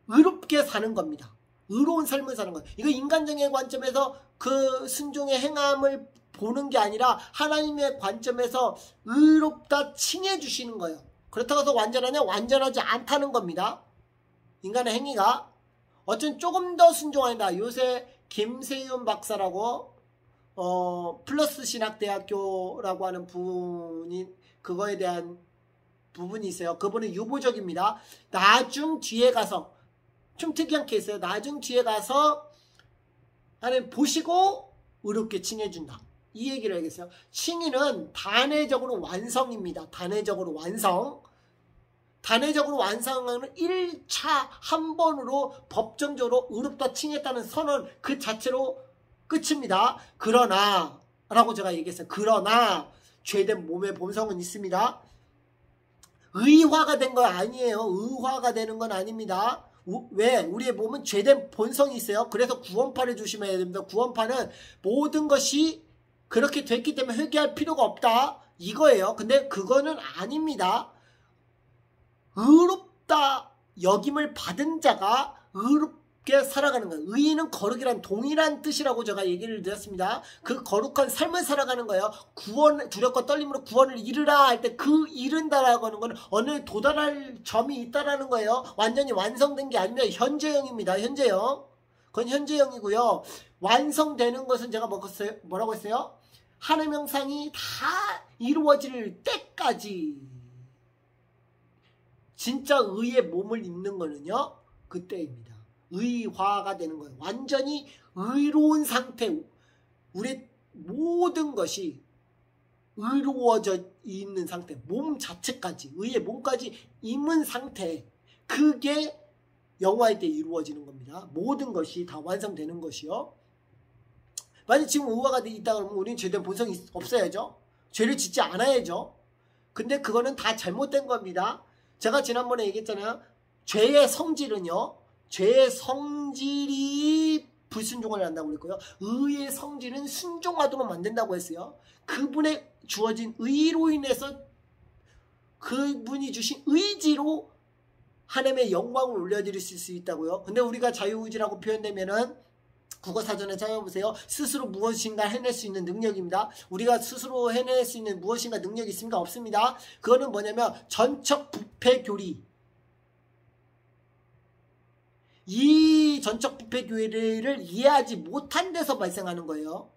Speaker 1: 의롭게 사는 겁니다. 의로운 삶을 사는 거예요. 이거 인간적인 관점에서 그 순종의 행함을 보는 게 아니라 하나님의 관점에서 의롭다 칭해 주시는 거예요. 그렇다고 해서 완전하냐? 완전하지 않다는 겁니다. 인간의 행위가 어쨌든 조금 더 순종한다. 요새 김세윤 박사라고 플러스 신학대학교라고 하는 분이, 그거에 대한 부분이 있어요. 그분은 유보적입니다. 나중 뒤에 가서, 좀 특이한 케이스예요. 나중 뒤에 가서 하나님 보시고 의롭게 칭해준다, 이 얘기를 하겠어요. 칭의는 단회적으로 완성입니다. 단회적으로 완성. 단회적으로 완성하는 1차 한 번으로 법정적으로 의롭다 칭했다는 선언 그 자체로 끝입니다. 그러나 라고 제가 얘기했어요. 그러나 죄된 몸의 본성은 있습니다. 의화가 된 건 아니에요. 의화가 되는 건 아닙니다. 왜? 우리의 몸은 죄된 본성이 있어요. 그래서 구원파를 조심해야 됩니다. 구원파는 모든 것이 그렇게 됐기 때문에 회개할 필요가 없다, 이거예요. 근데 그거는 아닙니다. 의롭다 여김을 받은 자가 의롭게 살아가는 거예요. 의인은 거룩이란 동일한 뜻이라고 제가 얘기를 드렸습니다. 그 거룩한 삶을 살아가는 거예요. 구원, 두렵고 떨림으로 구원을 이루라 할 때 그 이룬다라고 하는 건 어느 도달할 점이 있다라는 거예요. 완전히 완성된 게 아니라 현재형입니다. 현재형. 그건 현재형이고요. 완성되는 것은 제가 뭐라고 했어요? 하나님 형상이 다 이루어질 때까지 진짜 의의 몸을 입는 거는요. 그때입니다. 의화가 되는 거예요. 완전히 의로운 상태, 우리 모든 것이 의로워져 있는 상태, 몸 자체까지, 의의 몸까지 입은 상태, 그게 영화의 때 이루어지는 겁니다. 모든 것이 다 완성되는 것이요. 만약 지금 의화가 있다 그러면 우리는 죄된 본성이 없어야죠. 죄를 짓지 않아야죠. 근데 그거는 다 잘못된 겁니다. 제가 지난번에 얘기했잖아요. 죄의 성질은요. 죄의 성질이 불순종을 한다고 그랬고요. 의의 성질은 순종하도록 만든다고 했어요. 그분의 주어진 의로 인해서 그분이 주신 의지로 하나님의 영광을 올려드릴 수 있다고요. 근데 우리가 자유의지라고 표현되면은 국어사전에 찾아보세요. 스스로 무엇인가 해낼 수 있는 능력입니다. 우리가 스스로 해낼 수 있는 무엇인가 능력이 있습니까? 없습니다. 그거는 뭐냐면 전적 부패 교리. 이 전적 부패 교리를 이해하지 못한 데서 발생하는 거예요.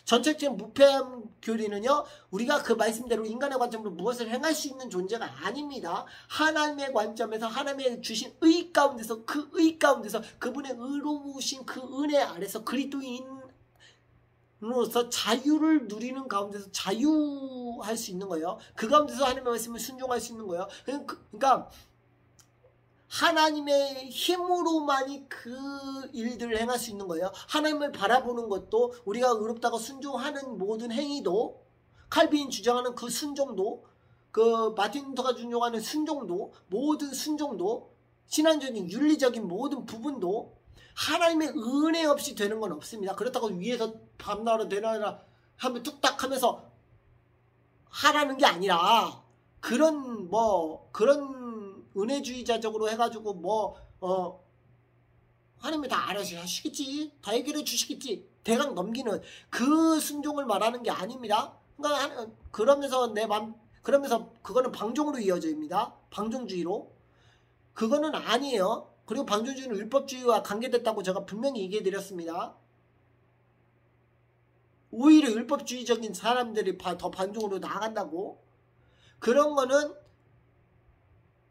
Speaker 1: 전적적인 무패한 교리는요, 우리가 그 말씀대로 인간의 관점으로 무엇을 행할 수 있는 존재가 아닙니다. 하나님의 관점에서 하나님의 주신 의 가운데서, 그 의 가운데서 그분의 의로우신 그 은혜 아래서 그리스도인으로서 자유를 누리는 가운데서 자유할 수 있는 거예요. 그 가운데서 하나님의 말씀을 순종할 수 있는 거예요. 그러니까 하나님의 힘으로만이 그 일들을 행할 수 있는 거예요. 하나님을 바라보는 것도, 우리가 의롭다고 순종하는 모든 행위도, 칼빈이 주장하는 그 순종도, 그 마틴 루터가 주장하는 순종도, 모든 순종도, 신앙적인 윤리적인 모든 부분도 하나님의 은혜 없이 되는 건 없습니다. 그렇다고 위에서 밤나라 되나라 하면 뚝딱 하면서 하라는 게 아니라, 그런 은혜주의자적으로 해가지고 하나님이 다 알아서 하시겠지, 다 해결해 주시겠지, 대강 넘기는 그 순종을 말하는 게 아닙니다. 그러니까 그러면서 그러면서 그거는 방종으로 이어집니다. 방종주의로. 그거는 아니에요. 그리고 방종주의는 율법주의와 관계됐다고 제가 분명히 얘기해 드렸습니다. 오히려 율법주의적인 사람들이 더 방종으로 나아간다고. 그런 거는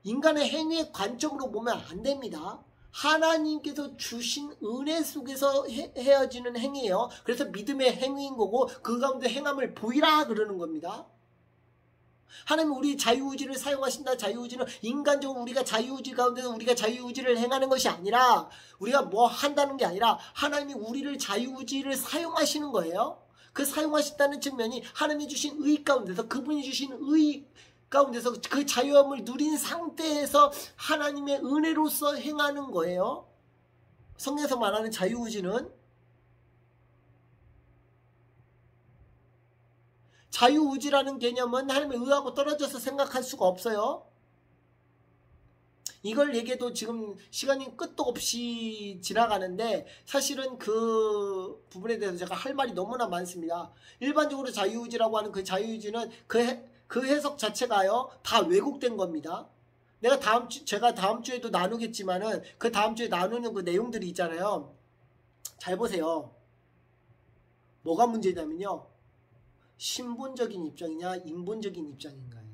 Speaker 1: 인간의 행위의 관점으로 보면 안 됩니다. 하나님께서 주신 은혜 속에서 헤어지는 행위예요. 그래서 믿음의 행위인 거고, 그 가운데 행함을 보이라 그러는 겁니다. 하나님은 우리 자유의지를 사용하신다. 자유의지는 인간적으로 우리가 자유의지 가운데서 우리가 자유의지를 행하는 것이 아니라, 우리가 뭐 한다는 게 아니라 하나님이 우리를 자유의지를 사용하시는 거예요. 그 사용하신다는 측면이 하나님이 주신 의 가운데서, 그분이 주신 의 가운데서 그 자유함을 누린 상태에서 하나님의 은혜로서 행하는 거예요. 성경에서 말하는 자유의지는, 자유의지라는 개념은 하나님의 의하고 떨어져서 생각할 수가 없어요. 이걸 얘기해도 지금 시간이 끝도 없이 지나가는데, 사실은 그 부분에 대해서 제가 할 말이 너무나 많습니다. 일반적으로 자유의지라고 하는 그 자유의지는 그 해석 자체가요, 다 왜곡된 겁니다. 제가 다음 주에도 나누겠지만은, 그 다음 주에 나누는 그 내용들이 있잖아요. 잘 보세요. 뭐가 문제냐면요, 신분적인 입장이냐 인본적인 입장인가요?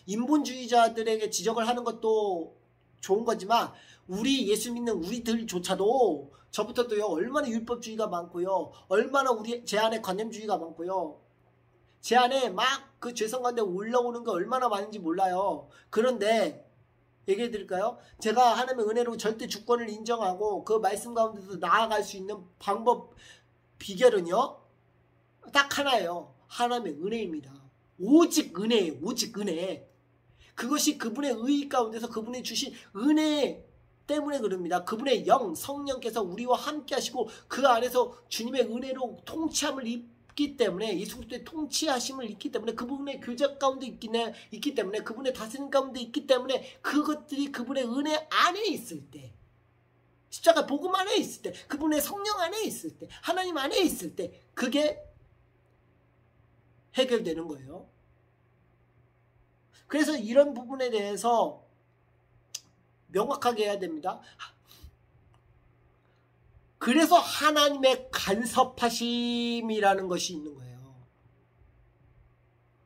Speaker 1: 인본주의자들에게 지적을 하는 것도 좋은 거지만, 우리 예수 믿는 우리들조차도, 저부터도요, 얼마나 율법주의가 많고요, 얼마나 제 안에 관념주의가 많고요, 제 안에 막 그 죄성 가운데 올라오는 게 얼마나 많은지 몰라요. 그런데 얘기해 드릴까요? 제가 하나님의 은혜로 절대 주권을 인정하고 그 말씀 가운데서 나아갈 수 있는 방법, 비결은요, 딱 하나예요. 하나님의 은혜입니다. 오직 은혜예요. 오직 은혜. 그것이 그분의 의 가운데서 그분이 주신 은혜 때문에 그럽니다. 그분의 영, 성령께서 우리와 함께 하시고 그 안에서 주님의 은혜로 통치함을 입기 때문에, 예수 그리스도의 통치하심을 입기 때문에, 그분의 교제 가운데 있기 때문에, 그분의 다스림 가운데 있기 때문에, 그것들이 그분의 은혜 안에 있을 때, 십자가 복음 안에 있을 때, 그분의 성령 안에 있을 때, 하나님 안에 있을 때, 그게 해결되는 거예요. 그래서 이런 부분에 대해서 명확하게 해야 됩니다. 그래서 하나님의 간섭하심이라는 것이 있는 거예요.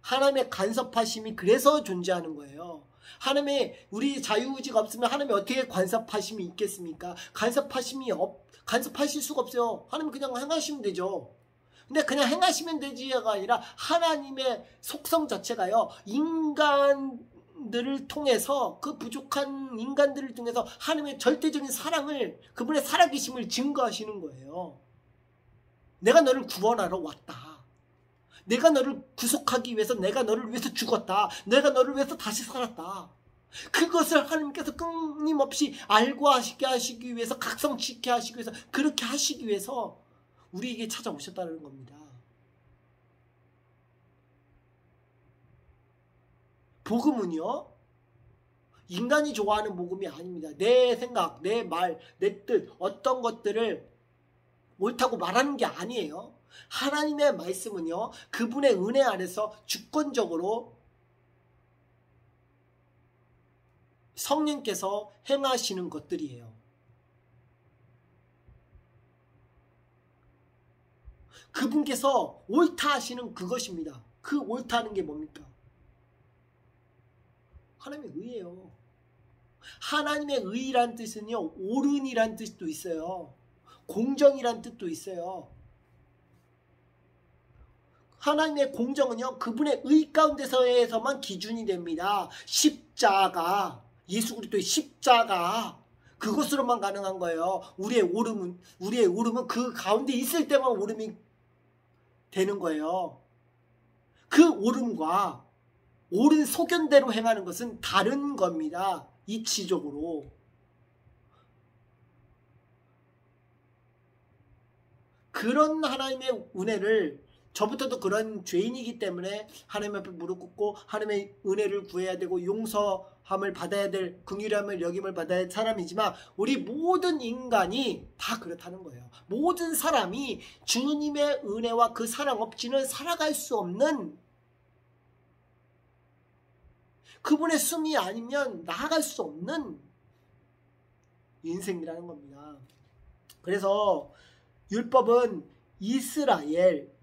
Speaker 1: 하나님의 간섭하심이 그래서 존재하는 거예요. 하나님의 우리 자유의지가 없으면 하나님이 어떻게 간섭하심이 있겠습니까? 간섭하실 수가 없어요. 하나님 그냥 행하시면 되죠. 근데 그냥 행하시면 되지가 아니라 하나님의 속성 자체가요. 인간들을 통해서 그 부족한 인간들을 통해서 하나님의 절대적인 사랑을 그분의 살아계심을 증거하시는 거예요. 내가 너를 구원하러 왔다. 내가 너를 구속하기 위해서 내가 너를 위해서 죽었다. 내가 너를 위해서 다시 살았다. 그것을 하나님께서 끊임없이 알고 하시기 위해서 각성시켜 하시기 위해서 그렇게 하시기 위해서 우리에게 찾아오셨다는 겁니다. 복음은요. 인간이 좋아하는 복음이 아닙니다. 내 생각, 내 말, 내 뜻 어떤 것들을 옳다고 말하는 게 아니에요. 하나님의 말씀은요. 그분의 은혜 아래서 주권적으로 성령께서 행하시는 것들이에요. 그분께서 옳다 하시는 그것입니다. 그 옳다 하는 게 뭡니까? 하나님의 의예요. 하나님의 의란 뜻은요. 옳은이란 뜻도 있어요. 공정이란 뜻도 있어요. 하나님의 공정은요. 그분의 의 가운데서만 기준이 됩니다. 십자가, 예수 그리스도의 십자가 그것으로만 가능한 거예요. 우리의 오름은 그 가운데 있을 때만 오름이 되는 거예요. 그 오름과 옳은 소견대로 행하는 것은 다른 겁니다. 이치적으로. 그런 하나님의 은혜를 저부터도 그런 죄인이기 때문에 하나님 앞에 무릎 꿇고 하나님의 은혜를 구해야 되고 용서함을 받아야 될 긍휼함을 여김을 받아야 할 사람이지만 우리 모든 인간이 다 그렇다는 거예요. 모든 사람이 주님의 은혜와 그 사랑 없이는 살아갈 수 없는 그분의 숨이 아니면 나아갈 수 없는 인생이라는 겁니다. 그래서 율법은 이스라엘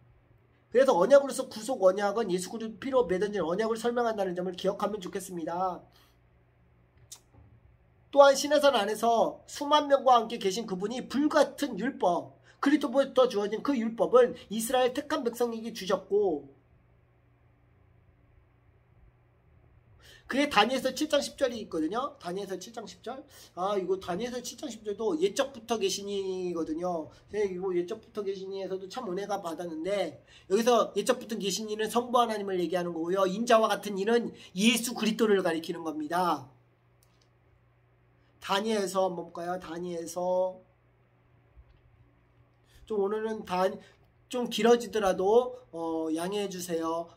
Speaker 1: 그래서 언약으로서 구속 언약은 예수 그리스도 피로 맺어진 언약을 설명한다는 점을 기억하면 좋겠습니다. 또한 시내산 안에서 수만 명과 함께 계신 그분이 불같은 율법 그리스도부터 주어진 그 율법은 이스라엘 택한 백성에게 주셨고 그게 다니엘서 7장 10절이 있거든요. 다니엘서 7장 10절. 이거 다니엘서 7장 10절도 예적부터 계시니거든요. 이거 예적부터 계시니에서도 참 은혜가 받았는데 여기서 예적부터 계시니는 성부 하나님을 얘기하는 거고요. 인자와 같은 이는 예수 그리스도를 가리키는 겁니다. 다니엘서 한번 볼까요? 다니엘서 좀 오늘은 좀 길어지더라도 양해해 주세요.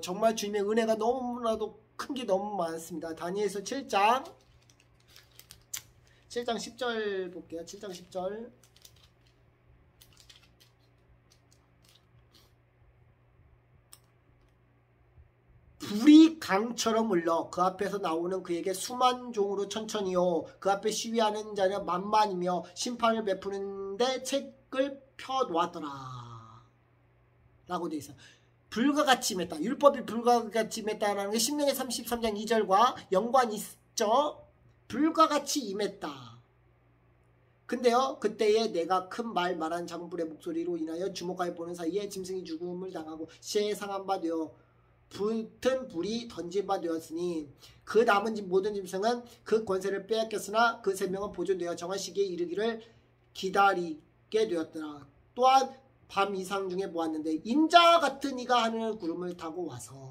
Speaker 1: 정말 주님의 은혜가 너무나도 큰 게 너무 많습니다. 다니엘서 7장 10절 볼게요. 7장 10절. 불이 강처럼 흘러 그 앞에서 나오는 그에게 수만 종으로 천천히요 그 앞에 시위하는 자는 만만이며 심판을 베푸는데 책을 펴놓았더라 라고 되어 있어요. 불과 같이 맺다. 율법이 불과 같이 맺다라는 게 신명기 33장 2절과 연관이 있죠. 불과 같이 임했다. 근데요. 그때에 내가 큰 말한 장불의 목소리로 인하여 주목하여 보는 사이에 짐승이 죽음을 당하고 시체에 상한 바 되어 붙은 불이 던진 바 되었으니 그 남은 모든 짐승은 그 권세를 빼앗겼으나 그 생명은 보존되어 정한 시기에 이르기를 기다리게 되었더라. 또한 밤 이상 중에 보았는데 인자 같은 이가 하늘 구름을 타고 와서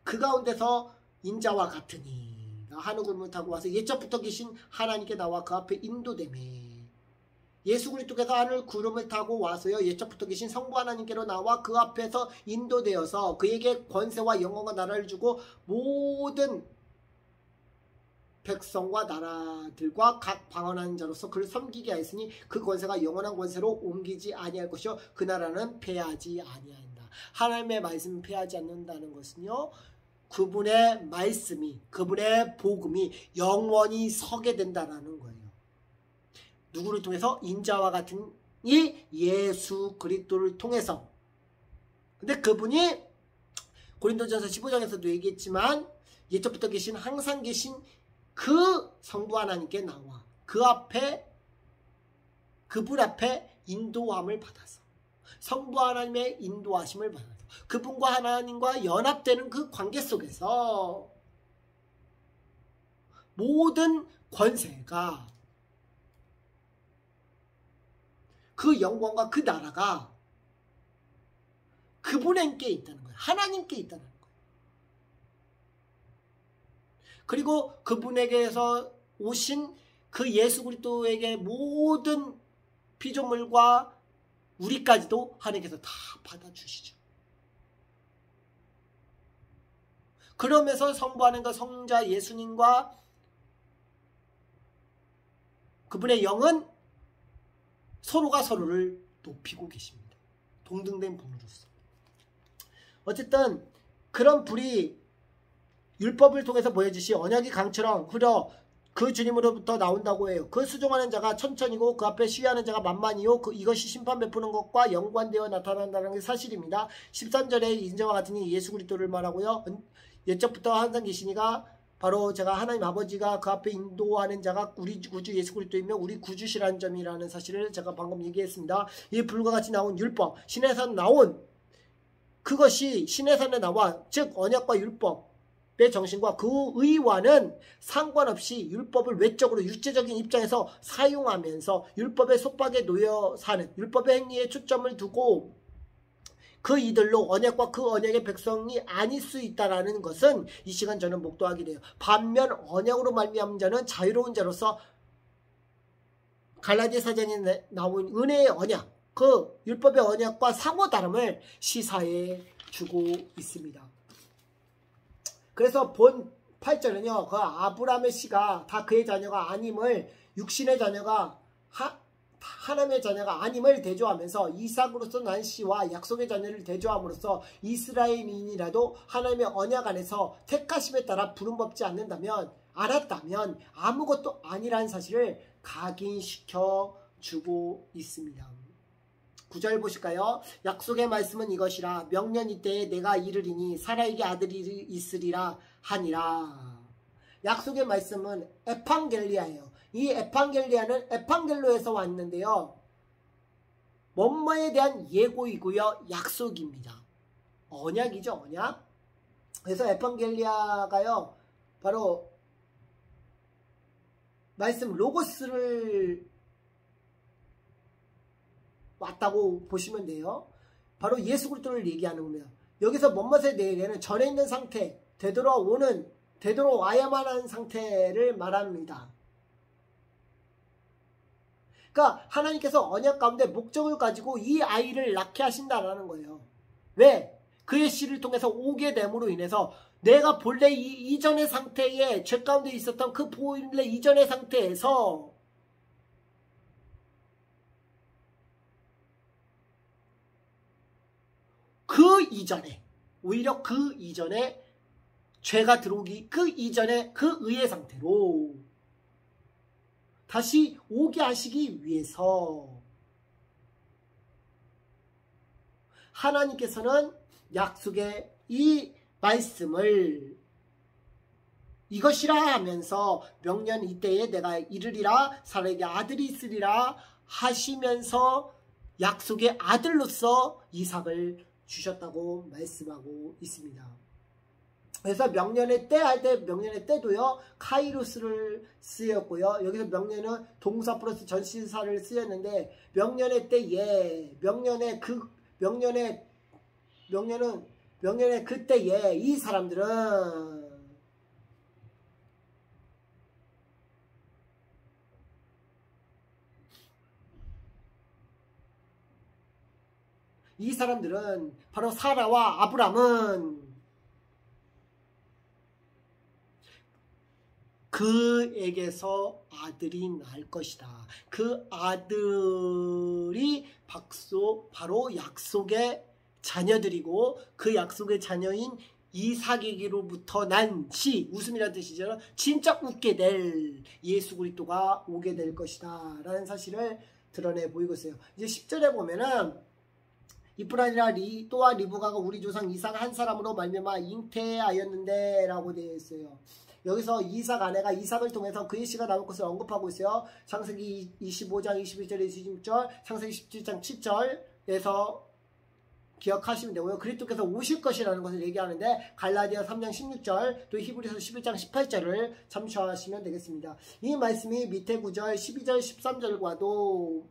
Speaker 1: 그 가운데서 인자와 같은 이가 하늘 구름을 타고 와서 예적부터 계신 하나님께 나와 그 앞에 인도되매 예수 그리스도께서 하늘 구름을 타고 와서요 예적부터 계신 성부 하나님께로 나와 그 앞에서 인도되어서 그에게 권세와 영광과 나라를 주고 모든 백성과 나라들과 각 방언하는 자로서 그를 섬기게 하였으니 그 권세가 영원한 권세로 옮기지 아니할 것이요 그 나라는 패하지 아니한다. 하나님의 말씀은 패하지 않는다는 것은요 그분의 말씀이, 그분의 복음이 영원히 서게 된다라는 거예요. 누구를 통해서? 인자와 같은 이 예수 그리스도를 통해서. 근데 그분이 고린도전서 15장에서도 얘기했지만 예초부터 계신, 항상 계신 그 성부 하나님께 나와 그 앞에, 그분 앞에 인도함을 받아서, 성부 하나님의 인도하심을 받아서 그분과 하나님과 연합되는 그 관계 속에서 모든 권세가, 그 영광과 그 나라가 그분께 있다는 거예요. 하나님께 있다는 거예요. 그리고 그분에게서 오신 그 예수 그리스도에게 모든 피조물과 우리까지도 하나님께서 다 받아주시죠. 그러면서 성부하는 그 성자 예수님과 그분의 영은 서로가 서로를 높이고 계십니다. 동등된 분으로서. 어쨌든 그런 불이 율법을 통해서 보여지시 언약이 강처럼 흐려 그 주님으로부터 나온다고 해요. 그 수종하는 자가 천천이고 그 앞에 시위하는 자가 만만이요. 이것이 심판 베푸는 것과 연관되어 나타난다는 게 사실입니다. 13절에 인자와 같으니 예수 그리스도를 말하고요. 옛적부터 항상 계시니가 바로 제가 하나님 아버지가 그 앞에 인도하는 자가 우리 구주 예수 그리스도이며 우리 구주시라는 점이라는 사실을 제가 방금 얘기했습니다. 이 불과 같이 나온 율법, 신에서 나온 그것이 신에서는 나와, 즉 언약과 율법의 정신과 그 의와는 상관없이 율법을 외적으로 육체적인 입장에서 사용하면서 율법의 속박에 놓여 사는, 율법의 행위에 초점을 두고 그 이들로 언약과 그 언약의 백성이 아닐 수 있다라는 것은 이 시간 저는 목도하게 돼요. 반면 언약으로 말미암은 자는 자유로운 자로서 갈라디아 사전에 나온 은혜의 언약, 그 율법의 언약과 상호 다름을 시사해 주고 있습니다. 그래서 본 8절은요. 그 아브라함의 씨가 다 그의 자녀가 아님을, 육신의 자녀가 하나님의 자녀가 아님을 대조하면서 이삭으로서 난 씨와 약속의 자녀를 대조함으로써 이스라엘인이라도 하나님의 언약 안에서 택하심에 따라 부름받지 않았다면 아무것도 아니라는 사실을 각인시켜 주고 있습니다. 9절 보실까요? 약속의 말씀은 이것이라 명년 이때에 내가 이르리니 사라에게 아들이 있으리라 하니라. 약속의 말씀은 에판겔리아예요. 이 에판겔리아는 에판겔로에서 왔는데요. 뭐뭐에 대한 예고이고요. 약속입니다. 언약이죠. 언약. 그래서 에판겔리아가요. 바로 말씀 로고스를 왔다고 보시면 돼요. 바로 예수 그리스도를 얘기하는 겁니다. 여기서 뭐뭐에 대해는 전에 있는 상태, 되돌아와야만 하는 상태를 말합니다. 그러니까 하나님께서 언약 가운데 목적을 가지고 이 아이를 낳게 하신다라는 거예요. 왜? 그의 씨를 통해서 오게 됨으로 인해서 내가 본래 이전의 상태에, 죄 가운데 있었던 그 본래 이전의 상태에서 오히려 그 이전에 죄가 들어오기 그 이전에 그 의의 상태로 다시 오게 하시기 위해서 하나님께서는 약속의 이 말씀을 이것이라 하면서 명년 이때에 내가 이르리라 사라에게 아들이 있으리라 하시면서 약속의 아들로서 이삭을 주셨다고 말씀하고 있습니다. 그래서 명년의 때 할 때 명년의 때도요. 카이로스를 쓰였고요. 여기서 명년은 동사 플러스 전치사를 쓰였는데 명년의 때에 명년의 그때에 이 사람들은 바로 사라와 아브람은 그에게서 아들이 날 것이다. 그 아들이 바로 약속의 자녀들이고 그 약속의 자녀인 이삭에게로부터 난 시, 웃음이라는 뜻이죠. 진짜 웃게 될 예수 그리스도가 오게 될 것이다 라는 사실을 드러내 보이고 있어요. 이제 10절에 보면은 이뿐 아니라 또와 리브가가 우리 조상 이삭 한 사람으로 말미암아 잉태하였는데 라고 되어 있어요. 여기서 이삭 아내가 이삭을 통해서 그의 씨가 나올 것을 언급하고 있어요. 창세기 25장 21절에 26절, 창세기 17장 7절에서 기억하시면 되고요. 그리스도께서 오실 것이라는 것을 얘기하는데 갈라디아 3장 16절 또 히브리서 11장 18절을 참조하시면 되겠습니다. 이 말씀이 밑에 9절 12절 13절과도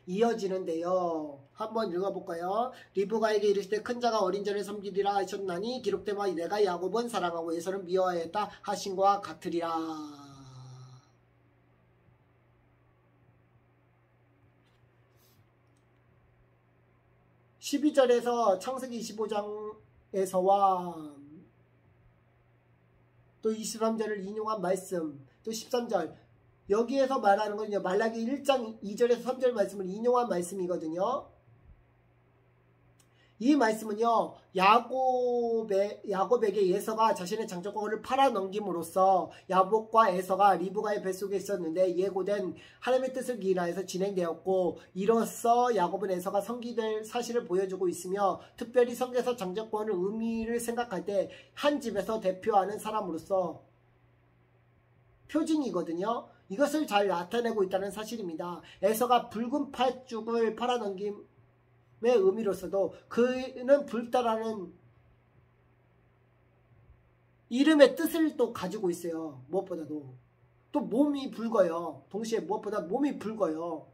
Speaker 1: 이어지는데요. 한번 읽어볼까요? 리브가에게 이르시되 큰 자가 어린 자를 섬기리라 하셨나니 기록된 바 내가 야곱은 사랑하고 에서는 미워하였다 하신과 같으리라. 12절에서 창세기 25장에서와 또 23절을 인용한 말씀, 또 13절 여기에서 말하는 건요, 말라기 1장 2절에서 3절 말씀을 인용한 말씀이거든요. 이 말씀은요, 야곱에게 에서가 자신의 장족권을 팔아넘김으로써 야곱과 에서가 리브가의 뱃속에 있었는데 예고된 하나님의 뜻을 기인하여서 진행되었고, 이로써 야곱은 에서가 성기될 사실을 보여주고 있으며, 특별히 성경에서 장족권의 의미를 생각할 때 한 집에서 대표하는 사람으로서 표징이거든요. 이것을 잘 나타내고 있다는 사실입니다. 에서가 붉은 팥죽을 팔아넘김 의 의미로서도 그는 붉다라는 이름의 뜻을 또 가지고 있어요. 무엇보다도 또 몸이 붉어요. 동시에 무엇보다 몸이 붉어요.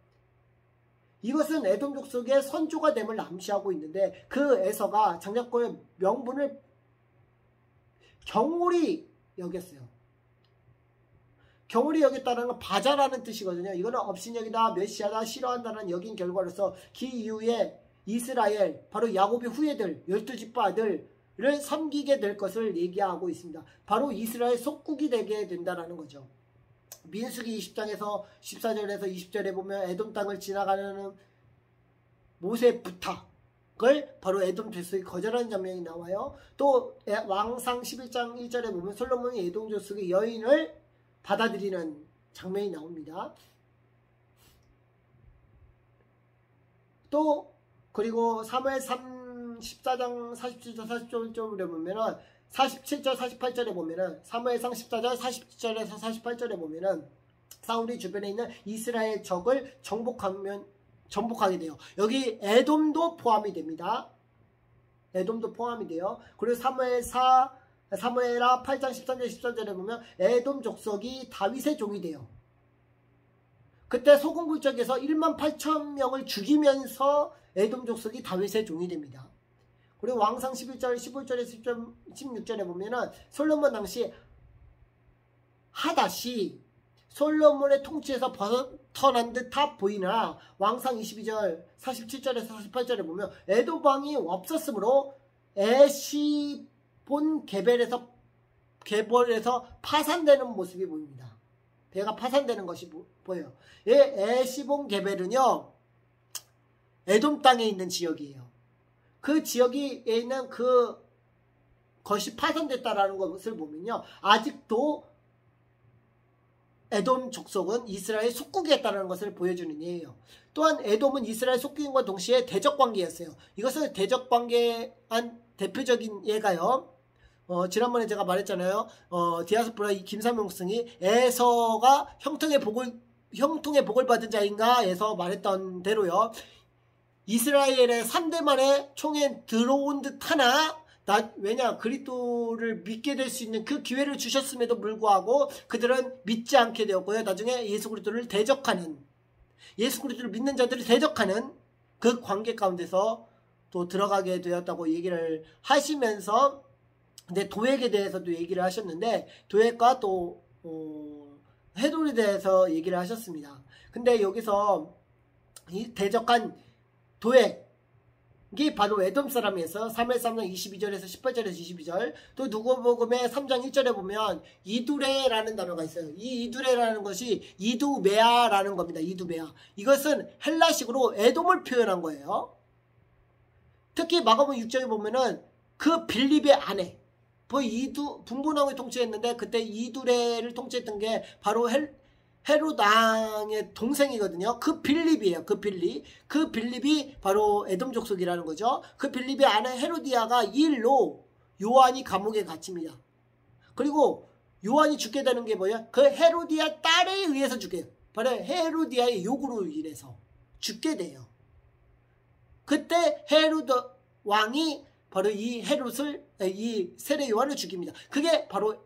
Speaker 1: 이것은 에돔 족속의 선조가 됨을 암시하고 있는데 그 에서가 장자권의 명분을 경홀히 여겼어요. 경홀히 여겼다는 건 바자라는 뜻이거든요. 이거는 업신여기다 메시아다 싫어한다는 여긴 결과로서 그 이후에 이스라엘, 바로 야곱의 후예들, 12지파 아들을 섬기게 될 것을 얘기하고 있습니다. 바로 이스라엘 속국이 되게 된다는 거죠. 민수기 20장에서 14절에서 20절에 보면 에돔 땅을 지나가는 모세의 부탁을 바로 에돔 족속이 거절하는 장면이 나와요. 또 왕상 11장 1절에 보면 솔로몬이 에돔 족속의 여인을 받아들이는 장면이 나옵니다. 또 그리고 사무엘 14장 47절 48절에 보면은 47절 48절에 보면은 사무엘상 14절 47절에서 48절에 보면은 사울이 주변에 있는 이스라엘 적을 정복하게 돼요. 여기 에돔도 포함이 됩니다. 에돔도 포함이 돼요. 그리고 사무엘하 8장 13절 14절에 보면 에돔 족속이 다윗의 종이 돼요. 그때 소금굴적에서 1만 8천 명을 죽이면서 에돔 족속이 다윗의 종이 됩니다. 그리고 왕상 11절 15절에서 16절에 보면은 솔로몬 당시 하닷이 솔로몬의 통치에서 벗어난 듯 보이나 왕상 22절 47절에서 48절에 보면 에돔 왕이 없었으므로 에시본 게벌에서 파산되는 모습이 보입니다. 배가 파산되는 것이 보여요. 에시본 게벌은요, 에돔 땅에 있는 지역이에요. 그 지역에 있는 그것이 파손됐다라는 것을 보면요, 아직도 에돔 족속은 이스라엘 속국이었다는 것을 보여주는 예예요. 또한 에돔은 이스라엘 속국인과 동시에 대적관계였어요. 이것을 대적관계한 대표적인 예가요, 지난번에 제가 말했잖아요. 디아스포라 이 김삼용 스승이 에서가 형통의 복을 받은 자인가에서 말했던 대로요, 이스라엘의 3대 만에 총에 들어온 듯 하나, 왜냐, 그리스도를 믿게 될 수 있는 그 기회를 주셨음에도 불구하고 그들은 믿지 않게 되었고요. 나중에 예수 그리스도를 믿는 자들을 대적하는 그 관계 가운데서 또 들어가게 되었다고 얘기를 하시면서, 근데 도액에 대해서도 얘기를 하셨는데, 도액과 또 해돌에 대해서 얘기를 하셨습니다. 근데 여기서 이 대적한 도액이 바로 에돔 사람이어서 사무엘 3장 22절에서 18절에서 22절, 또 누가복음의 3장 1절에 보면 이두레라는 단어가 있어요. 이 이두레라는 것이 이두메아라는 겁니다. 이두메아. 이것은 헬라식으로 에돔을 표현한 거예요. 특히 마가복음 6장에 보면은 그 빌립의 아내, 분분왕을 통치했는데 그때 이두레를 통치했던 게 바로 헤롯 왕의 동생이거든요. 그 빌립이에요. 그 빌립이 바로 에돔 족속이라는 거죠. 그 빌립의 아내 헤로디아가 이 일로 요한이 감옥에 갇힙니다. 그리고 요한이 죽게 되는 게 뭐예요? 그 헤로디아 딸에 의해서 죽게 돼요. 바로 헤로디아의 요구로 인해서 죽게 돼요. 그때 헤롯 왕이 바로 이 세례 요한을 죽입니다. 그게 바로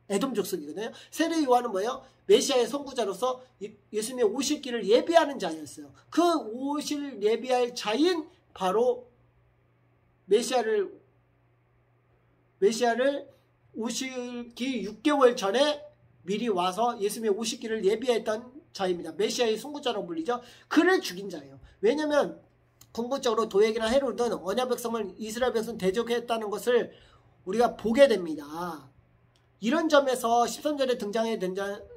Speaker 1: 에돔 족속이거든요. 세례 요한은 뭐예요? 메시아의 선구자로서 예수님의 오실 길을 예비하는 자였어요. 그 오실 예비할 자인 바로 메시아를 오시기 6개월 전에 미리 와서 예수님의 오실 길을 예비했던 자입니다. 메시아의 선구자라고 불리죠. 그를 죽인 자예요. 왜냐하면 궁극적으로 도액이나 헤롯은 언약 백성을 이스라엘 백성 대적했다는 것을 우리가 보게 됩니다. 이런 점에서 13절에 등장해야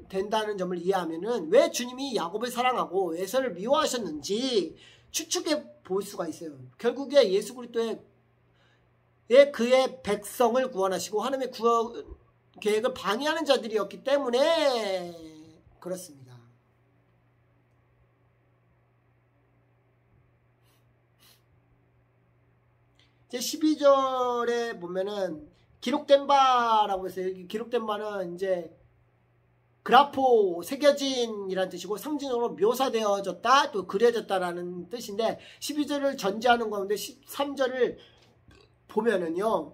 Speaker 1: 된다는 점을 이해하면은 왜 주님이 야곱을 사랑하고 에서를 미워하셨는지 추측해 볼 수가 있어요. 결국에 예수 그리스도의 그의 백성을 구원하시고 하나님의 구원 계획을 방해하는 자들이었기 때문에 그렇습니다. 이제 12절에 보면은 기록된 바라고 했어요. 여기 기록된 바는 이제 그라포, 새겨진이라는 뜻이고 상징적으로 묘사되어졌다, 또 그려졌다라는 뜻인데 12절을 전제하는 가운데 13절을 보면은요.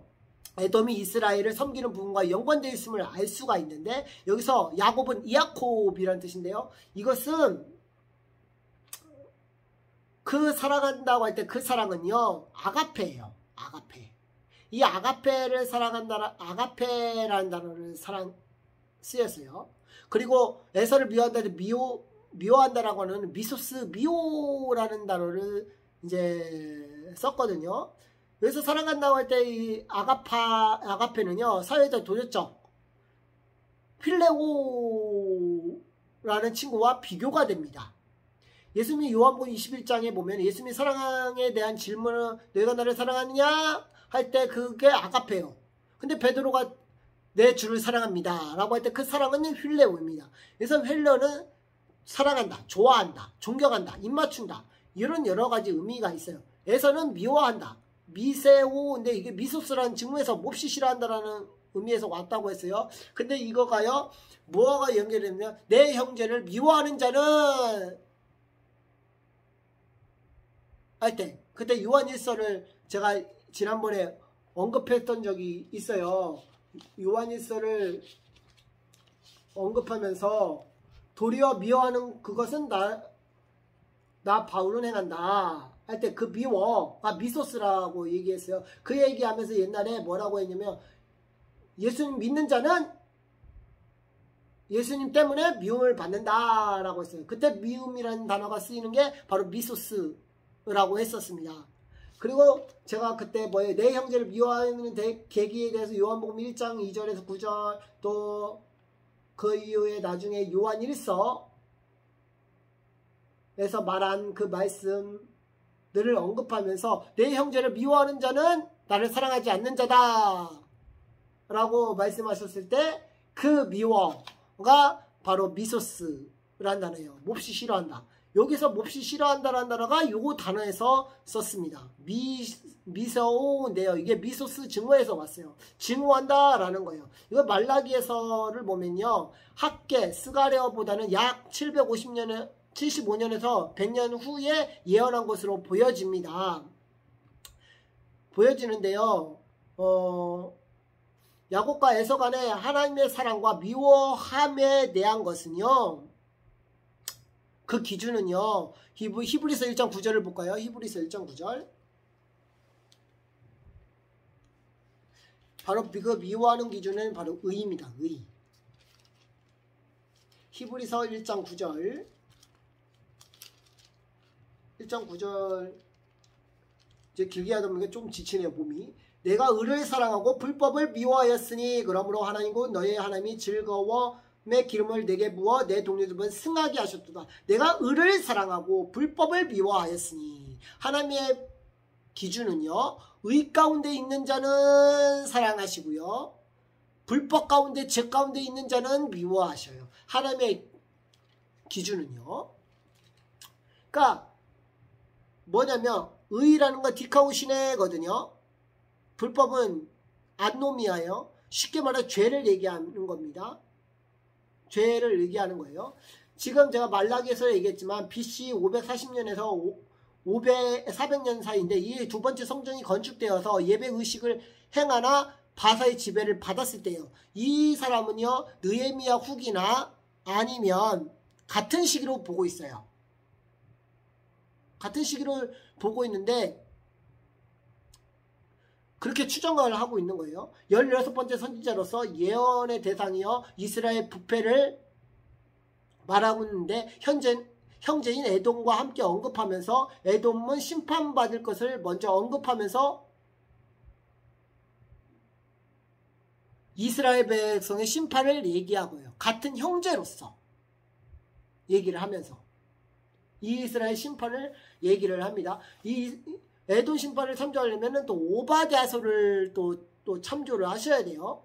Speaker 1: 에돔이 이스라엘을 섬기는 부분과 연관되어 있음을 알 수가 있는데 여기서 야곱은 이아콥이라는 뜻인데요. 이것은 그 사랑한다고 할 때 그 사랑은요. 아가페예요. 아가페. 이 아가페를 사랑한다, 아가페라는 단어를 쓰였어요. 그리고 에서를 미워한다라고 하는 미소스, 미오라는 단어를 이제 썼거든요. 그래서 사랑한다고 할 때 이 아가페는요, 사회적 도덕적 필레오라는 친구와 비교가 됩니다. 예수님이 요한복음 21장에 보면 예수님이 사랑에 대한 질문을 너희가 나를 사랑하느냐 할 때 그게 아가페요. 근데 베드로가 내 주를 사랑합니다 라고 할 때 그 사랑은 휠레오입니다. 그래서 휠레오는 사랑한다, 좋아한다, 존경한다, 입맞춘다 이런 여러 가지 의미가 있어요. 에서는 미워한다, 미세오인데 이게 미소스라는 직무에서 몹시 싫어한다라는 의미에서 왔다고 했어요. 근데 이거가요 뭐가 연결되냐면 내 형제를 미워하는 자는 할 때 그때 요한 1서를 제가 지난번에 언급했던 적이 있어요. 요한 1서를 언급하면서 도리어 미워하는 그것은 나 바울은 행한다 할 때 그 미워가 미소스라고 얘기했어요. 그 얘기하면서 옛날에 뭐라고 했냐면 예수님 믿는 자는 예수님 때문에 미움을 받는다라고 했어요. 그때 미움이라는 단어가 쓰이는 게 바로 미소스라고 했었습니다. 그리고 제가 그때 내 형제를 미워하는 계기에 대해서 요한복음 1장 2절에서 9절 또 그 이후에 나중에 요한 1서에서 말한 그 말씀들을 언급하면서 내 형제를 미워하는 자는 나를 사랑하지 않는 자다 라고 말씀하셨을 때 그 미워가 바로 미소스라는 단어예요. 몹시 싫어한다. 여기서 몹시 싫어한다라는 단어가 요 단어에서 썼습니다. 미서오인데요. 이게 미소스 증오에서 왔어요. 증오한다라는 거예요. 이거 말라기에서를 보면요. 학계, 스가랴보다는 약 75년에서 100년 후에 예언한 것으로 보여집니다. 보여지는데요. 야곱과 에서 간의 하나님의 사랑과 미워함에 대한 것은요. 그 기준은요. 히브리서 1장 9절을 볼까요? 히브리서 1장 9절. 바로 그 미워하는 기준은 바로 의입니다. 의. 히브리서 1장 9절. 1장 9절. 이제 길게 하다 보니까 좀 지치네요, 몸이. 내가 의를 사랑하고 불법을 미워하였으니 그러므로 하나님 곧 너의 하나님이 즐거움의 기름을 내게 부어 내 동료들을 승하게 하셨도다. 내가 의를 사랑하고 불법을 미워하였으니 하나님의 기준은요. 의 가운데 있는 자는 사랑하시고요. 불법 가운데 죄 가운데 있는 자는 미워하셔요. 하나님의 기준은요. 그러니까 뭐냐면 의라는 건 디카오시네거든요. 불법은 안노미아예요. 쉽게 말해 죄를 얘기하는 겁니다. 죄를 얘기하는 거예요. 지금 제가 말라기에서 얘기했지만 BC 540년에서 400년 사이인데 이 두 번째 성전이 건축되어서 예배 의식을 행하나 바사의 지배를 받았을 때요. 이 사람은요. 느헤미야 후기나 아니면 같은 시기로 보고 있어요. 같은 시기로 보고 있는데 그렇게 추정을 하고 있는 거예요. 16번째 선지자로서 예언의 대상이요. 이스라엘 부패를 말하고 있는데 형제인 에돔과 함께 언급하면서 에돔은 심판받을 것을 먼저 언급하면서 이스라엘 백성의 심판을 얘기하고요. 같은 형제로서 얘기를 하면서 이스라엘 심판을 얘기를 합니다. 이 에돔 심판을 참조하려면 또 오바댜서를 또 참조를 하셔야 돼요.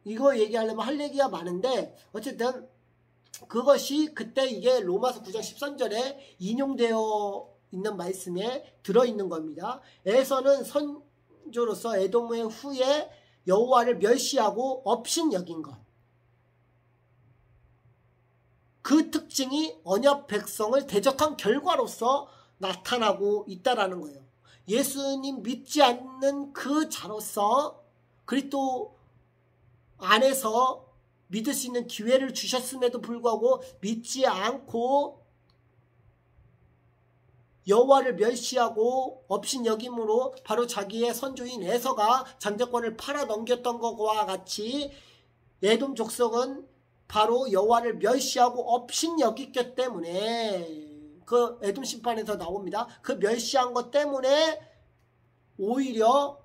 Speaker 1: 이거 얘기하려면 할 얘기가 많은데 어쨌든 그것이 그때 이게 로마서 9장 13절에 인용되어 있는 말씀에 들어있는 겁니다. 에서는 선조로서 에돔의 후에 여호와를 멸시하고 업신여긴 것. 그 특징이 언약 백성을 대적한 결과로서 나타나고 있다라는 거예요. 예수님 믿지 않는 그 자로서 그리스도 안에서 믿을 수 있는 기회를 주셨음에도 불구하고 믿지 않고 여호와를 멸시하고 업신여김으로 바로 자기의 선조인 에서가 잠재권을 팔아넘겼던 것과 같이 에돔 족속은 바로 여호와를 멸시하고 업신여겼기 때문에 그 에돔 심판에서 나옵니다. 그 멸시한 것 때문에 오히려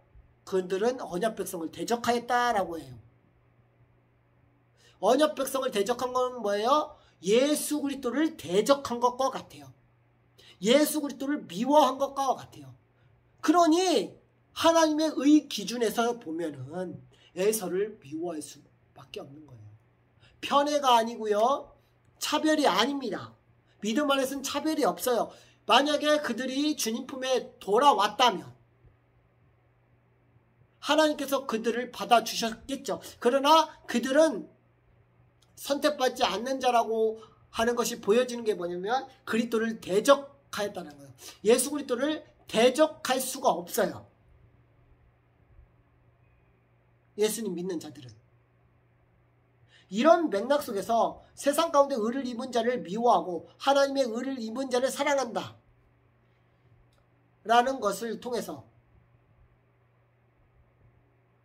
Speaker 1: 그들은 언약 백성을 대적하였다라고 해요. 언약 백성을 대적한 건 뭐예요? 예수 그리스도를 대적한 것과 같아요. 예수 그리스도를 미워한 것과 같아요. 그러니 하나님의 의 기준에서 보면은 에서를 미워할 수밖에 없는 거예요. 편애가 아니고요. 차별이 아닙니다. 믿음 안에서는 차별이 없어요. 만약에 그들이 주님 품에 돌아왔다면 하나님께서 그들을 받아주셨겠죠. 그러나 그들은 선택받지 않는 자라고 하는 것이 보여지는 게 뭐냐면 그리스도를 대적하였다는 거예요. 예수 그리스도를 대적할 수가 없어요. 예수님 믿는 자들은. 이런 맥락 속에서 세상 가운데 의를 입은 자를 미워하고 하나님의 의를 입은 자를 사랑한다 라는 것을 통해서